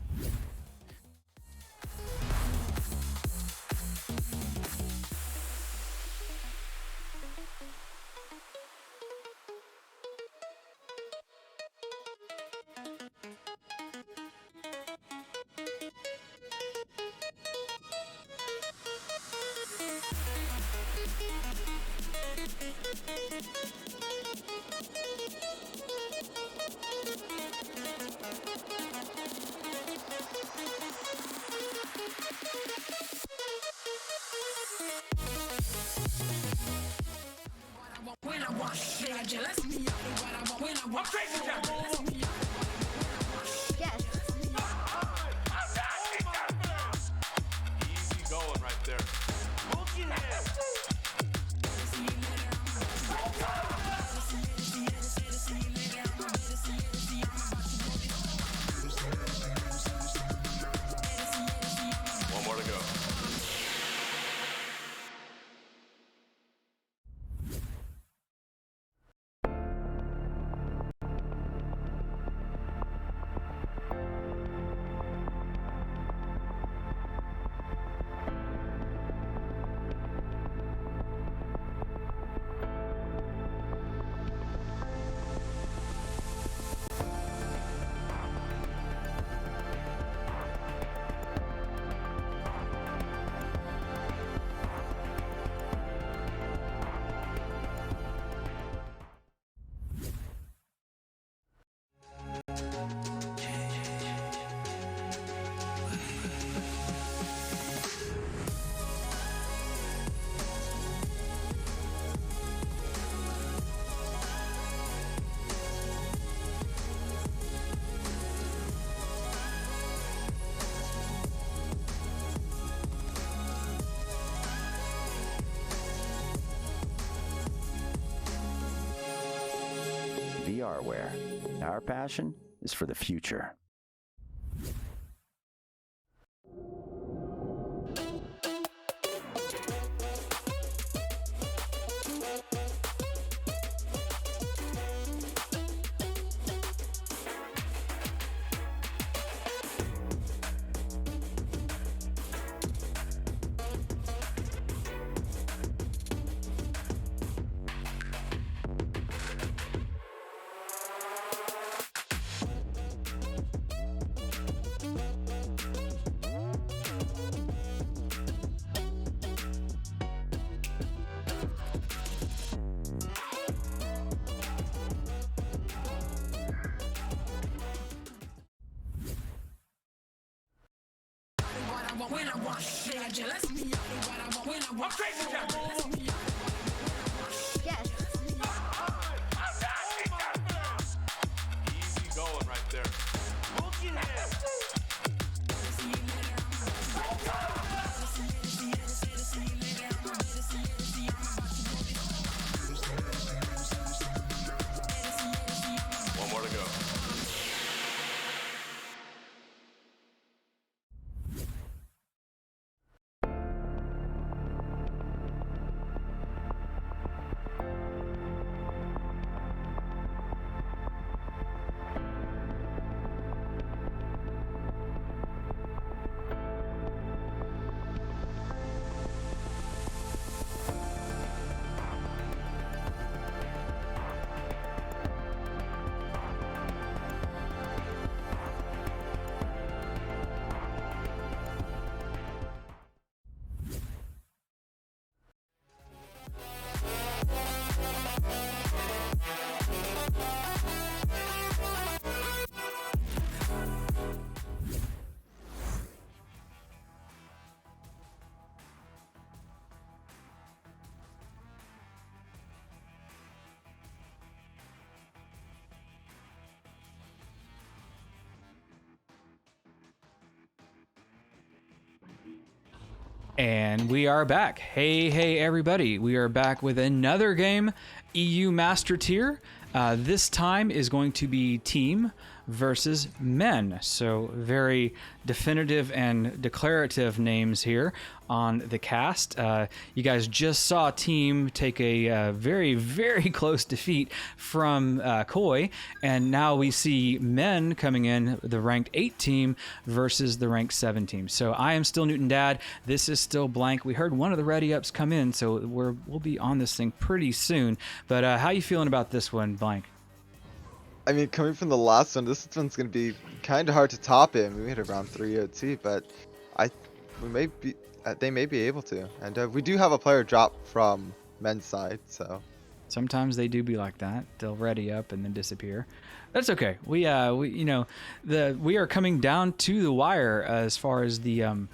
Easy going right there. Looking at one more to go. VRware. Our passion is for the future. Yes. Easy going right there. Booking him. One more to go. And we are back. Hey, everybody. We are back with another game, EU Master Tier. This time is going to be team versus men. So very definitive and declarative names here on the cast. You guys just saw team take a very, very close defeat from Koi, and now we see men coming in, the ranked 8 team versus the ranked 7 team. So I am still Newton Dad. This is still blank. We heard one of the ready ups come in, so we'll be on this thing pretty soon. But how you feeling about this one, blank? I mean, coming from the last one, this one's gonna be kind of hard to top it. We made around 3 OT, but they may be able to. And we do have a player drop from men's side, so Sometimes they do be like that. They'll ready up and then disappear. That's okay. We are coming down to the wire as far as the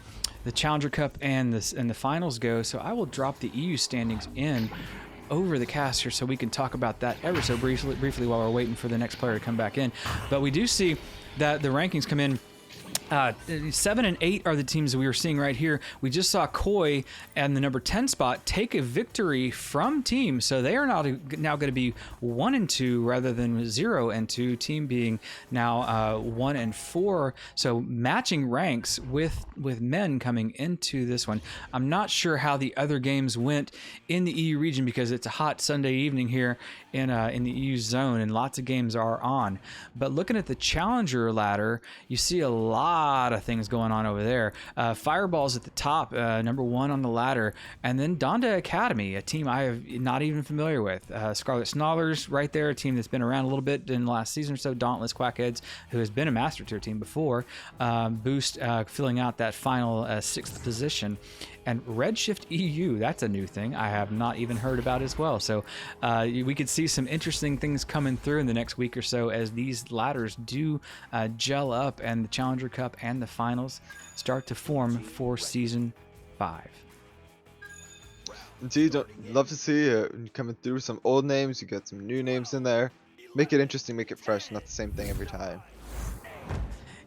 Challenger Cup and the finals go. So I will drop the EU standings in over the cast here so we can talk about that ever so briefly while we're waiting for the next player to come back in. But we do see that the rankings come in. 7 and 8 are the teams that we were seeing right here. We just saw Koi and the number 10 spot take a victory from team, so they are now going to be 1 and 2 rather than 0 and 2. Team being now 1 and 4, so matching ranks with men coming into this one. I'm not sure how the other games went in the EU region because it's a hot Sunday evening here in the EU zone, and lots of games are on. But looking at the Challenger ladder, you see a lot of things going on over there. Fireball's at the top, number 1 on the ladder, and then Donda Academy, a team I have not even familiar with. Scarlet Snarlers right there, a team that's been around a little bit in the last season or so. Dauntless Quackheads, who has been a Master Tier team before. Boost filling out that final 6th position. And Redshift EU, that's a new thing I have not even heard about as well. So we could see some interesting things coming through in the next week or so as these ladders do gel up and the Challenger Cup and the finals start to form for Season 5. indeed, love to see it coming through some old names. You get some new names in there. Make it interesting, make it fresh, not the same thing every time.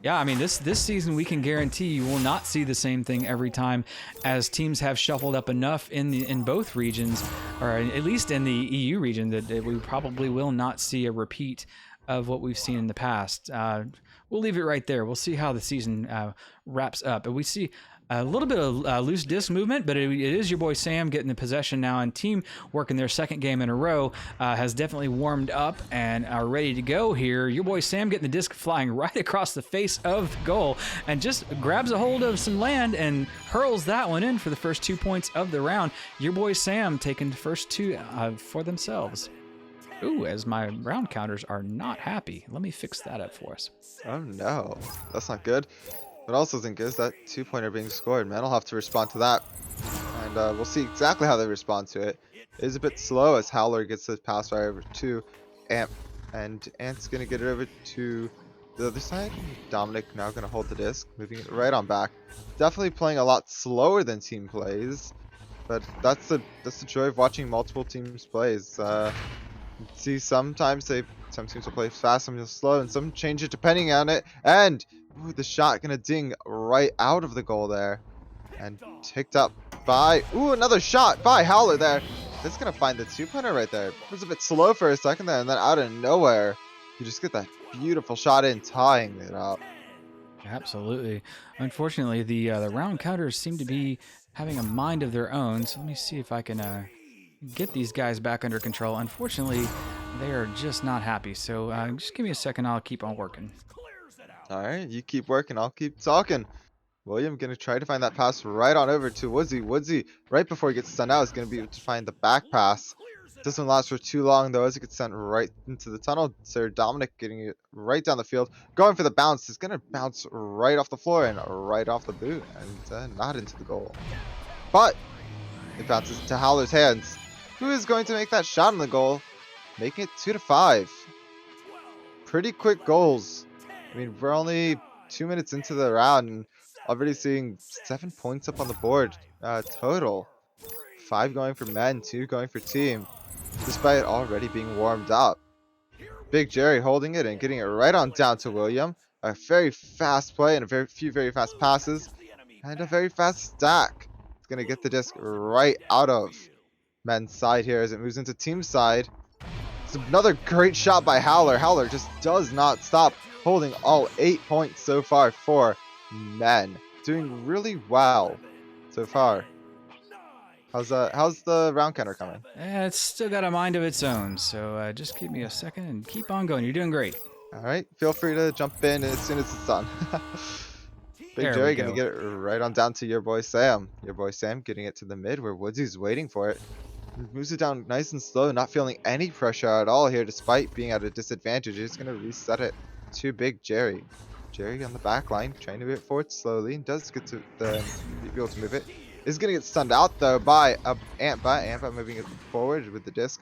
Yeah, I mean, this season we can guarantee you will not see the same thing every time, as teams have shuffled up enough in both regions, or at least in the EU region, that we probably will not see a repeat of what we've seen in the past. We'll leave it right there. We'll see how the season wraps up. And we see a little bit of loose disc movement, but it is your boy Sam getting the possession now, and team working their second game in a row has definitely warmed up and are ready to go here. Your boy Sam getting the disc flying right across the face of the goal and just grabs a hold of some land and hurls that one in for the first 2 points of the round. Your boy Sam taking the first 2 for themselves. Ooh, as my round counters are not happy. Let me fix that up for us. Oh no, that's not good. What also isn't good is that 2-pointer being scored. Man, I'll have to respond to that. And we'll see exactly how they respond to it. It is a bit slow as Howler gets the pass right over to Amp. And Ant's going to get it over to the other side. Dominic now going to hold the disc, moving it right on back. Definitely playing a lot slower than team plays, but that's the joy of watching multiple teams plays. See, sometimes some teams will play fast, some will slow, and some change it depending on it. And ooh, the shot gonna ding right out of the goal there, and ticked up by another shot by Howler there. That's gonna find the 2-pointer right there. It was a bit slow for a second there, and then out of nowhere, you just get that beautiful shot in, tying it up. Absolutely. Unfortunately, the round counters seem to be having a mind of their own. So let me see if I can get these guys back under control. Unfortunately, they are just not happy. So just give me a second. I'll keep on working. All right, you keep working, I'll keep talking. William gonna try to find that pass right on over to Woodsy. Woodsy, right before he gets sent out, is gonna be able to find the back pass. Doesn't last for too long though, as it gets sent right into the tunnel. Sir Dominic getting it right down the field, going for the bounce. It's gonna bounce right off the floor and right off the boot, and not into the goal. But it bounces to Howler's hands, who is going to make that shot on the goal, making it 2-5. Pretty quick goals. I mean, we're only 2 minutes into the round and already seeing 7 points up on the board total. 5 going for men, 2 going for team, despite already being warmed up. Big Jerry holding it and getting it right on down to William. A very fast play and a few very fast passes, and a very fast stack. It's going to get the disc right out of men's side here as it moves into team side. It's another great shot by Howler. Howler just does not stop, holding all 8 points so far for men. Doing really well so far. How's the round counter coming? It's still got a mind of its own. So just give me a second and keep on going. You're doing great. All right, feel free to jump in as soon as it's done. Big There Jerry we gonna go. get it right on down to your boy Sam. Your boy Sam getting it to the mid where Woodsy's waiting for it. Moves it down nice and slow, not feeling any pressure at all here, despite being at a disadvantage. He's gonna reset it to Big Jerry. Jerry on the back line, trying to move it forward slowly. Does get to be able to move it. Is gonna get stunned out though by Ant moving it forward with the disc,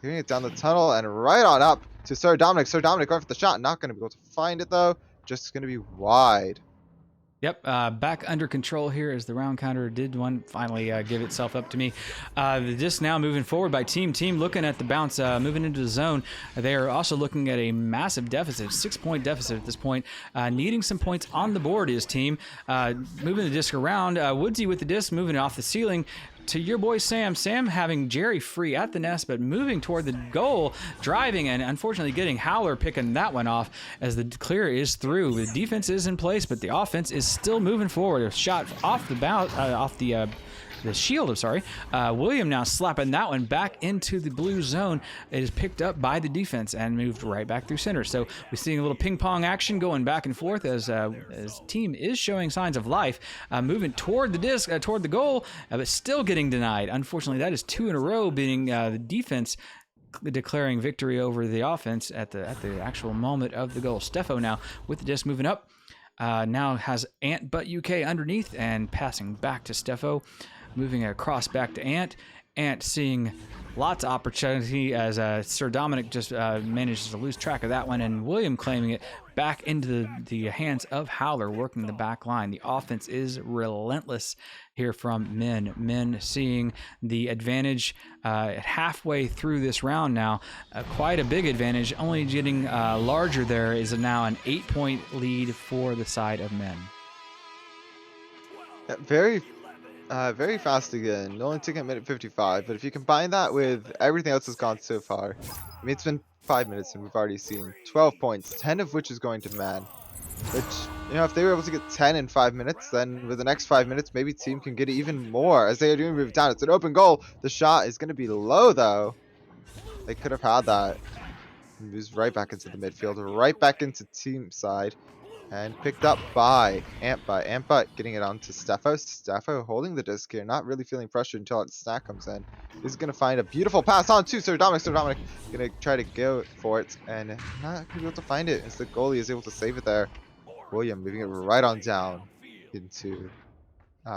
clearing it down the tunnel and right on up to Sir Dominic. Sir Dominic going for the shot, not gonna be able to find it though. Just gonna be wide. Yep, back under control here as the round counter did finally give itself up to me. The disc now moving forward by team. Team looking at the bounce, moving into the zone. They are also looking at a massive deficit, 6-point deficit at this point. Needing some points on the board is team. Moving the disc around. Woodsy with the disc moving it off the ceiling to your boy Sam. Sam having Jerry free at the nest, but moving toward the goal, driving, and unfortunately getting Howler picking that one off as the clear is through. The defense is in place, but the offense is still moving forward. A shot off the shield, I'm sorry. William now slapping that one back into the blue zone. It is picked up by the defense and moved right back through center. So we're seeing a little ping pong action going back and forth as team is showing signs of life, moving toward the disc, toward the goal, but still getting denied. Unfortunately, that is 2 in a row, being the defense declaring victory over the offense at the actual moment of the goal. Steffo now with the disc moving up. Now has Ant Butt UK underneath and passing back to Steffo. Moving it across back to Ant. Ant seeing lots of opportunity as Sir Dominic just manages to lose track of that one, and William claiming it back into the hands of Howler, working the back line. The offense is relentless here from men. Men seeing the advantage halfway through this round now. Quite a big advantage, only getting larger. There is now an 8-point lead for the side of men. Yeah, very fast again. Only taking a minute 55, but if you combine that with everything else that's gone so far, I mean, it's been 5 minutes and we've already seen 12 points, 10 of which is going to man. Which, you know, if they were able to get 10 in 5 minutes, then with the next 5 minutes, maybe team can get even more as they are doing move down. It's an open goal. The shot is going to be low though. They could have had that. Moves right back into the midfield, right back into team side. And picked up by Ant Butt, getting it on to Steffo. Steffo holding the disc here, not really feeling pressure until its snack comes in. He's going to find a beautiful pass on to Sir Dominic. Sir Dominic going to try to go for it and not going to be able to find it as the goalie is able to save it there. William moving it right on down into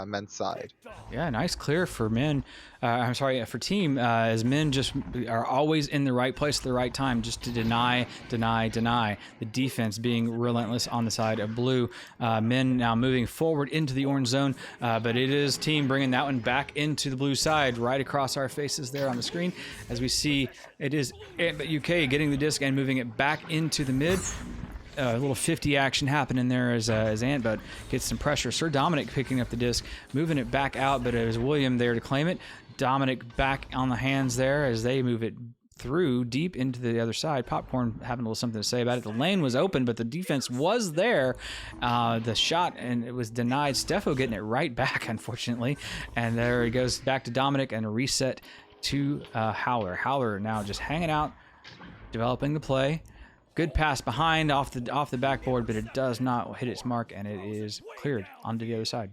men's side. Yeah, nice clear for men. I'm sorry, for team, as men just are always in the right place at the right time just to deny. The defense being relentless on the side of blue. Men now moving forward into the orange zone, but it is team bringing that one back into the blue side right across our faces there on the screen. As we see, it is UK getting the disc and moving it back into the mid. A little 50 action happening there as Antbud gets some pressure. Sir Dominic picking up the disc, moving it back out, but it was William there to claim it. Dominic back on the hands there as they move it through deep into the other side. Popcorn having a little something to say about it. The lane was open, but the defense was there. The shot, and it was denied. Steffo getting it right back, unfortunately. And there it goes back to Dominic and a reset to Howler. Howler now just hanging out, developing the play. Good pass behind off the backboard, but it does not hit its mark, and it is cleared onto the other side.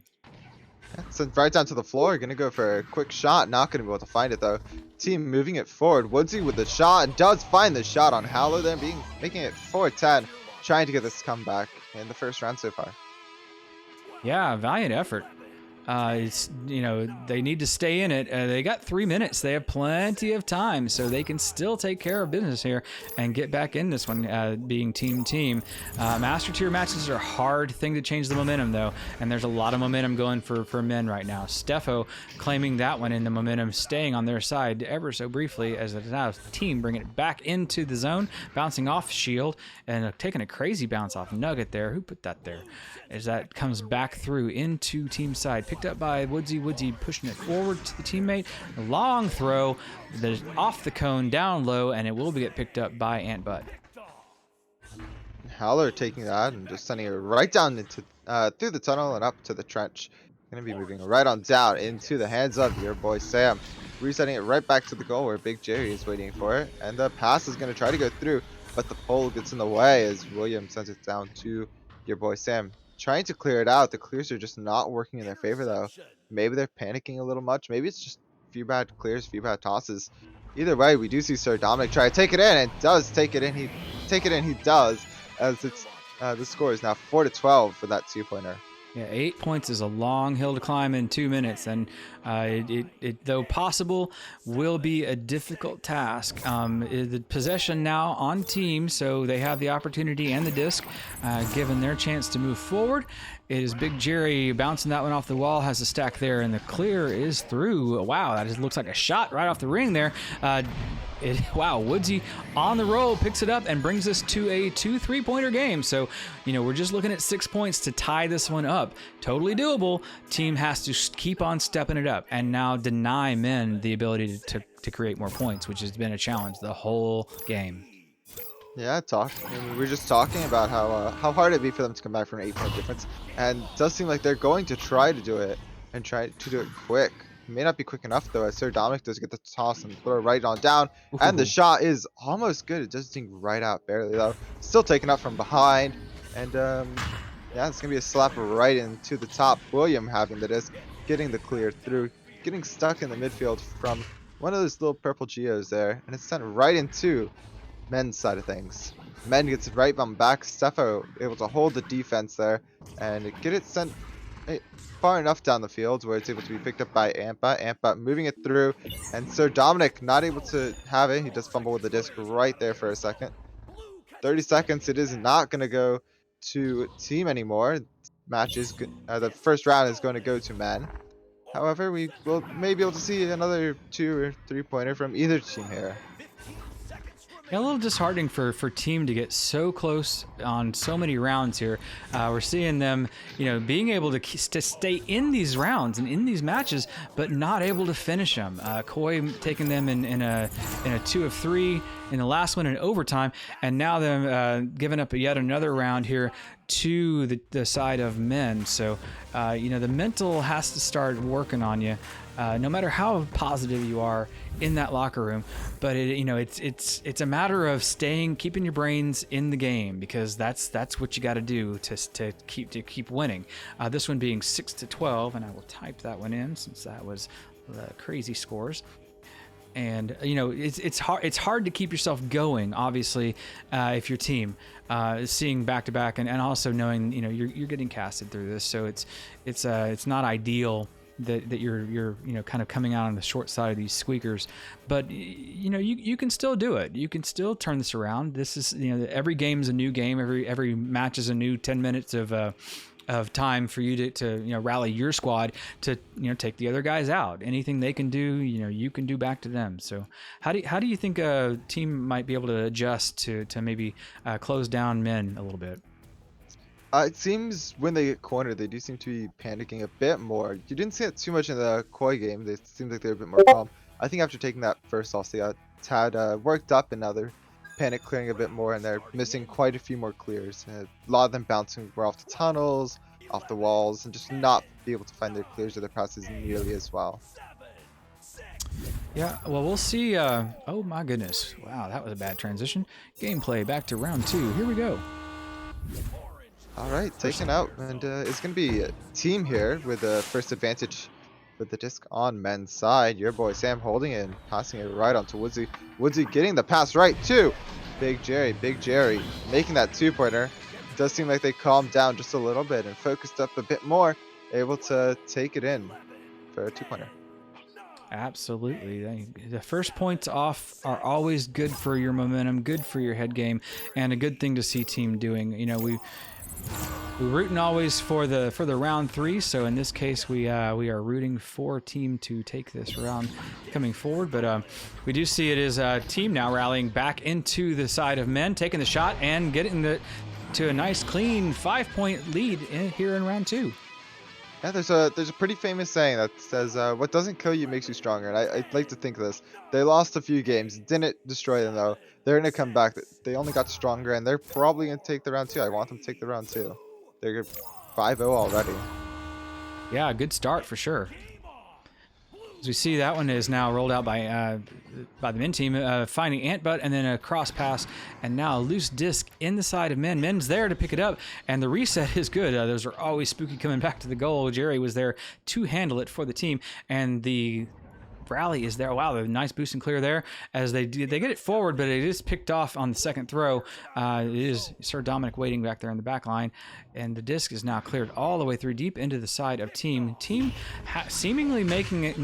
Sent right down to the floor. Going to go for a quick shot. Not going to be able to find it, though. Team moving it forward. Woodsy with the shot. And does find the shot on Howler there, making it 4-10. Trying to get this comeback in the first round so far. Yeah, valiant effort. It's, they need to stay in it. They got 3 minutes. They have plenty of time, so they can still take care of business here and get back in this one, being team. Master tier matches are a hard thing to change the momentum, though, and there's a lot of momentum going for men right now. Steffo claiming that one in the momentum, staying on their side ever so briefly as it's now team bringing it back into the zone, bouncing off Shield and taking a crazy bounce off Nugget there. Who put that there? As that comes back through into team side. Picked up by Woodsy. Woodsy pushing it forward to the teammate. A long throw that is off the cone, down low, and it will get picked up by Antbud. Howler taking that and just sending it right down into through the tunnel and up to the trench. Going to be moving right on down into the hands of your boy Sam. Resetting it right back to the goal where Big Jerry is waiting for it. And the pass is going to try to go through, but the pole gets in the way as William sends it down to your boy Sam. Trying to clear it out. The clears are just not working in their favor, though. Maybe they're panicking a little much. Maybe it's just a few bad clears, a few bad tosses. Either way, we do see Sir Dominic try to take it in, and does take it in. He does, as it's the score is now 4-12 for that 2-pointer. Yeah, 8 points is a long hill to climb in 2 minutes, and it though possible, will be a difficult task. The possession now on team, so they have the opportunity and the disc, given their chance to move forward. It is Big Jerry bouncing that one off the wall, has a stack there, and the clear is through. Wow, that just looks like a shot right off the ring there. Wow, Woodsy on the roll, picks it up and brings us to a 2 3-pointer game. So, we're just looking at 6 points to tie this one up. Totally doable. Team has to keep on stepping it up and now deny men the ability to create more points, which has been a challenge the whole game. Yeah, we were just talking about how hard it'd be for them to come back from an 8-point difference, and it does seem like they're going to try to do it and try to do it quick. It may not be quick enough though, as Sir Dominic does get the toss and throw right on down, and the shot is almost good. It does ding right out barely though. Still taken up from behind, and yeah, it's gonna be a slap right into the top. William having the disc, getting the clear through, getting stuck in the midfield from one of those little purple geos there, and it's sent right into men's side of things. Men gets it right on back. Steffo able to hold the defense there and get it sent far enough down the field where it's able to be picked up by Ampa. Ampa moving it through, and Sir Dominic not able to have it. He does fumble with the disc right there for a second. 30 seconds. It is not going to go to team anymore. Match is the first round is going to go to men. However, we will maybe able to see another 2 or 3-pointer from either team here. Yeah, a little disheartening for team to get so close on so many rounds here. We're seeing them, being able to stay in these rounds and in these matches, but not able to finish them. Koi taking them in a 2 of 3 in the last one in overtime, and now them giving up yet another round here to the side of men. So, the mental has to start working on you. No matter how positive you are in that locker room, but it's a matter of keeping your brains in the game, because that's what you got to do to keep winning. This one being 6-12, and I will type that one in since that was the crazy scores. And it's hard to keep yourself going, obviously, if your team seeing back to back, and also knowing you're getting casted through this, so it's not ideal that you're kind of coming out on the short side of these squeakers, but you can still do it. You can still turn this around. This is every game is a new game. Every match is a new 10 minutes of time for you to rally your squad to take the other guys out. Anything they can do, you can do back to them. So how do you think a team might be able to adjust to maybe close down men a little bit? It seems when they get cornered, they do seem to be panicking a bit more. You didn't see it too much in the Koi game. They seemed like they were a bit more calm. I think after taking that first off, they had worked up, and now they're panic clearing a bit more, and they're missing quite a few more clears. A lot of them bouncing were off the tunnels, off the walls, and just not be able to find their clears or their passes nearly as well. Yeah, well, we'll see. Oh my goodness. Wow, that was a bad transition. Gameplay back to round 2. Here we go. All right, taken out, and it's going to be a team here with the first advantage with the disc on men's side. Your boy Sam holding it and passing it right onto Woodsy. Woodsy getting the pass right to Big Jerry. Big Jerry making that two-pointer. Does seem like they calmed down just a little bit and focused up a bit more, able to take it in for a two-pointer. Absolutely. The first points off are always good for your momentum, good for your head game, and a good thing to see team doing. We're rooting always for the round 3, so in this case we are rooting for team to take this round coming forward, but we do see it is a team now rallying back into the side of men, taking the shot and getting to a nice clean 5-point lead here in round 2. Yeah, there's a pretty famous saying that says, what doesn't kill you makes you stronger, and I like to think this. They lost a few games, didn't destroy them though. They're going to come back. They only got stronger, and they're probably going to take the round 2. I want them to take the round 2. They're 5-0 already. Yeah, good start for sure. As we see, that one is now rolled out by the men team, finding Ant Butt, and then a cross pass, and now a loose disc in the side of men. Men's there to pick it up, and the reset is good. Those are always spooky coming back to the goal. Jerry was there to handle it for the team, and the rally is there. Wow, a nice boost and clear there as they get it forward, but it is picked off on the second throw. It is Sir Dominic waiting back there in the back line, and the disc is now cleared all the way through deep into the side of team. Seemingly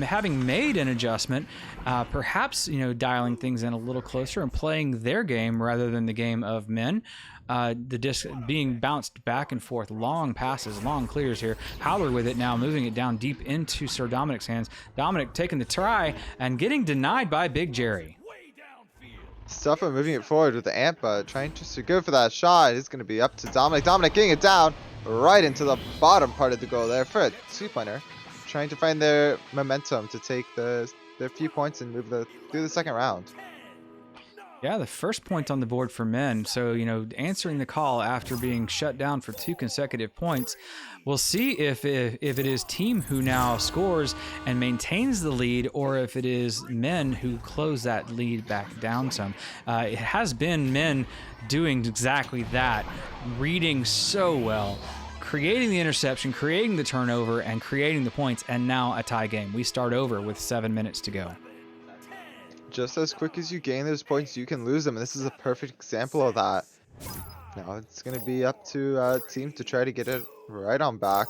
having made an adjustment, perhaps dialing things in a little closer and playing their game rather than the game of men. The disc being bounced back and forth, long passes, long clears here. Howler with it now, moving it down deep into Sir Dominic's hands. Dominic taking the try and getting denied by Big Jerry. Stuffa moving it forward with the Ant Butt, trying just to go for that shot. It's going to be up to Dominic. Dominic getting it down right into the bottom part of the goal there for a two-pointer. Trying to find their momentum to take their few points and move through the second round. Yeah, the first point on the board for men. So, answering the call after being shut down for 2 consecutive points. We'll see if it is team who now scores and maintains the lead, or if it is men who close that lead back down some. It has been men doing exactly that, reading so well, creating the interception, creating the turnover, and creating the points, and now a tie game. We start over with 7 minutes to go. Just as quick as you gain those points, you can lose them, and this is a perfect example of that. Now it's going to be up to team to try to get it right on back.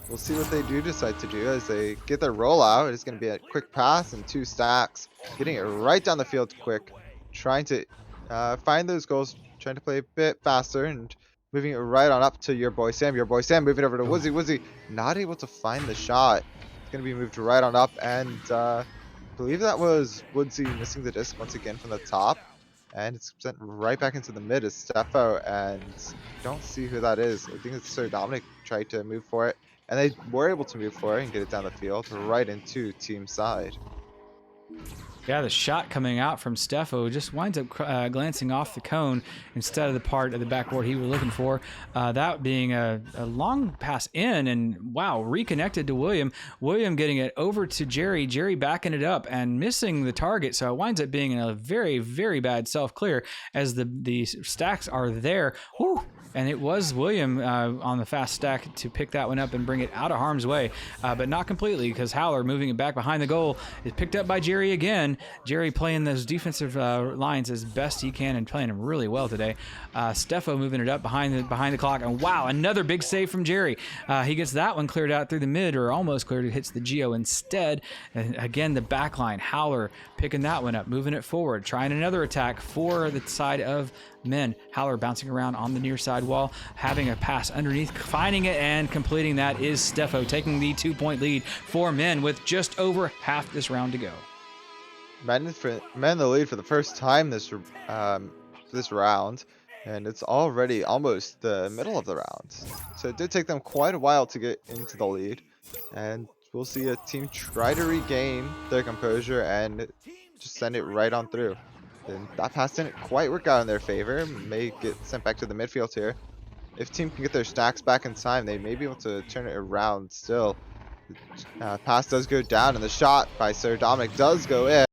We'll see what they do decide to do as they get their rollout. It's going to be a quick pass and 2 stacks, getting it right down the field quick, trying to find those goals, trying to play a bit faster, and moving it right on up to your boy Sam. Your boy Sam moving over to Woodsy. Woodsy not able to find the shot. It's going to be moved right on up, and I believe that was Woodsy missing the disc once again from the top, and it's sent right back into the mid as Steffo, and don't see who that is. I think it's Sir Dominic tried to move for it, and they were able to move for it and get it down the field right into team side. Yeah, the shot coming out from Steffo just winds up glancing off the cone instead of the part of the backboard he was looking for. That being a long pass in, and wow, reconnected to William. William getting it over to Jerry. Jerry backing it up and missing the target, so it winds up being a very, very bad self-clear as the stacks are there. Whew. And it was William on the fast stack to pick that one up and bring it out of harm's way, but not completely, because Howler moving it back behind the goal is picked up by Jerry again. Jerry playing those defensive lines as best he can and playing them really well today. Steffo moving it up behind the clock, and wow, another big save from Jerry. He gets that one cleared out through the mid, or almost cleared. It hits the Geo instead. And again, the back line, Howler picking that one up, moving it forward, trying another attack for the side of men. Howler bouncing around on the near side wall, having a pass underneath, finding it and completing that is Steffo, taking the 2-point lead for men with just over half this round to go. Men in the lead for the first time this round, and it's already almost the middle of the round. So it did take them quite a while to get into the lead, and we'll see a team try to regain their composure and just send it right on through. And that pass didn't quite work out in their favor. May get sent back to the midfield here. If team can get their stacks back in time, they may be able to turn it around still. Pass does go down, and the shot by Sir Dominic does go in.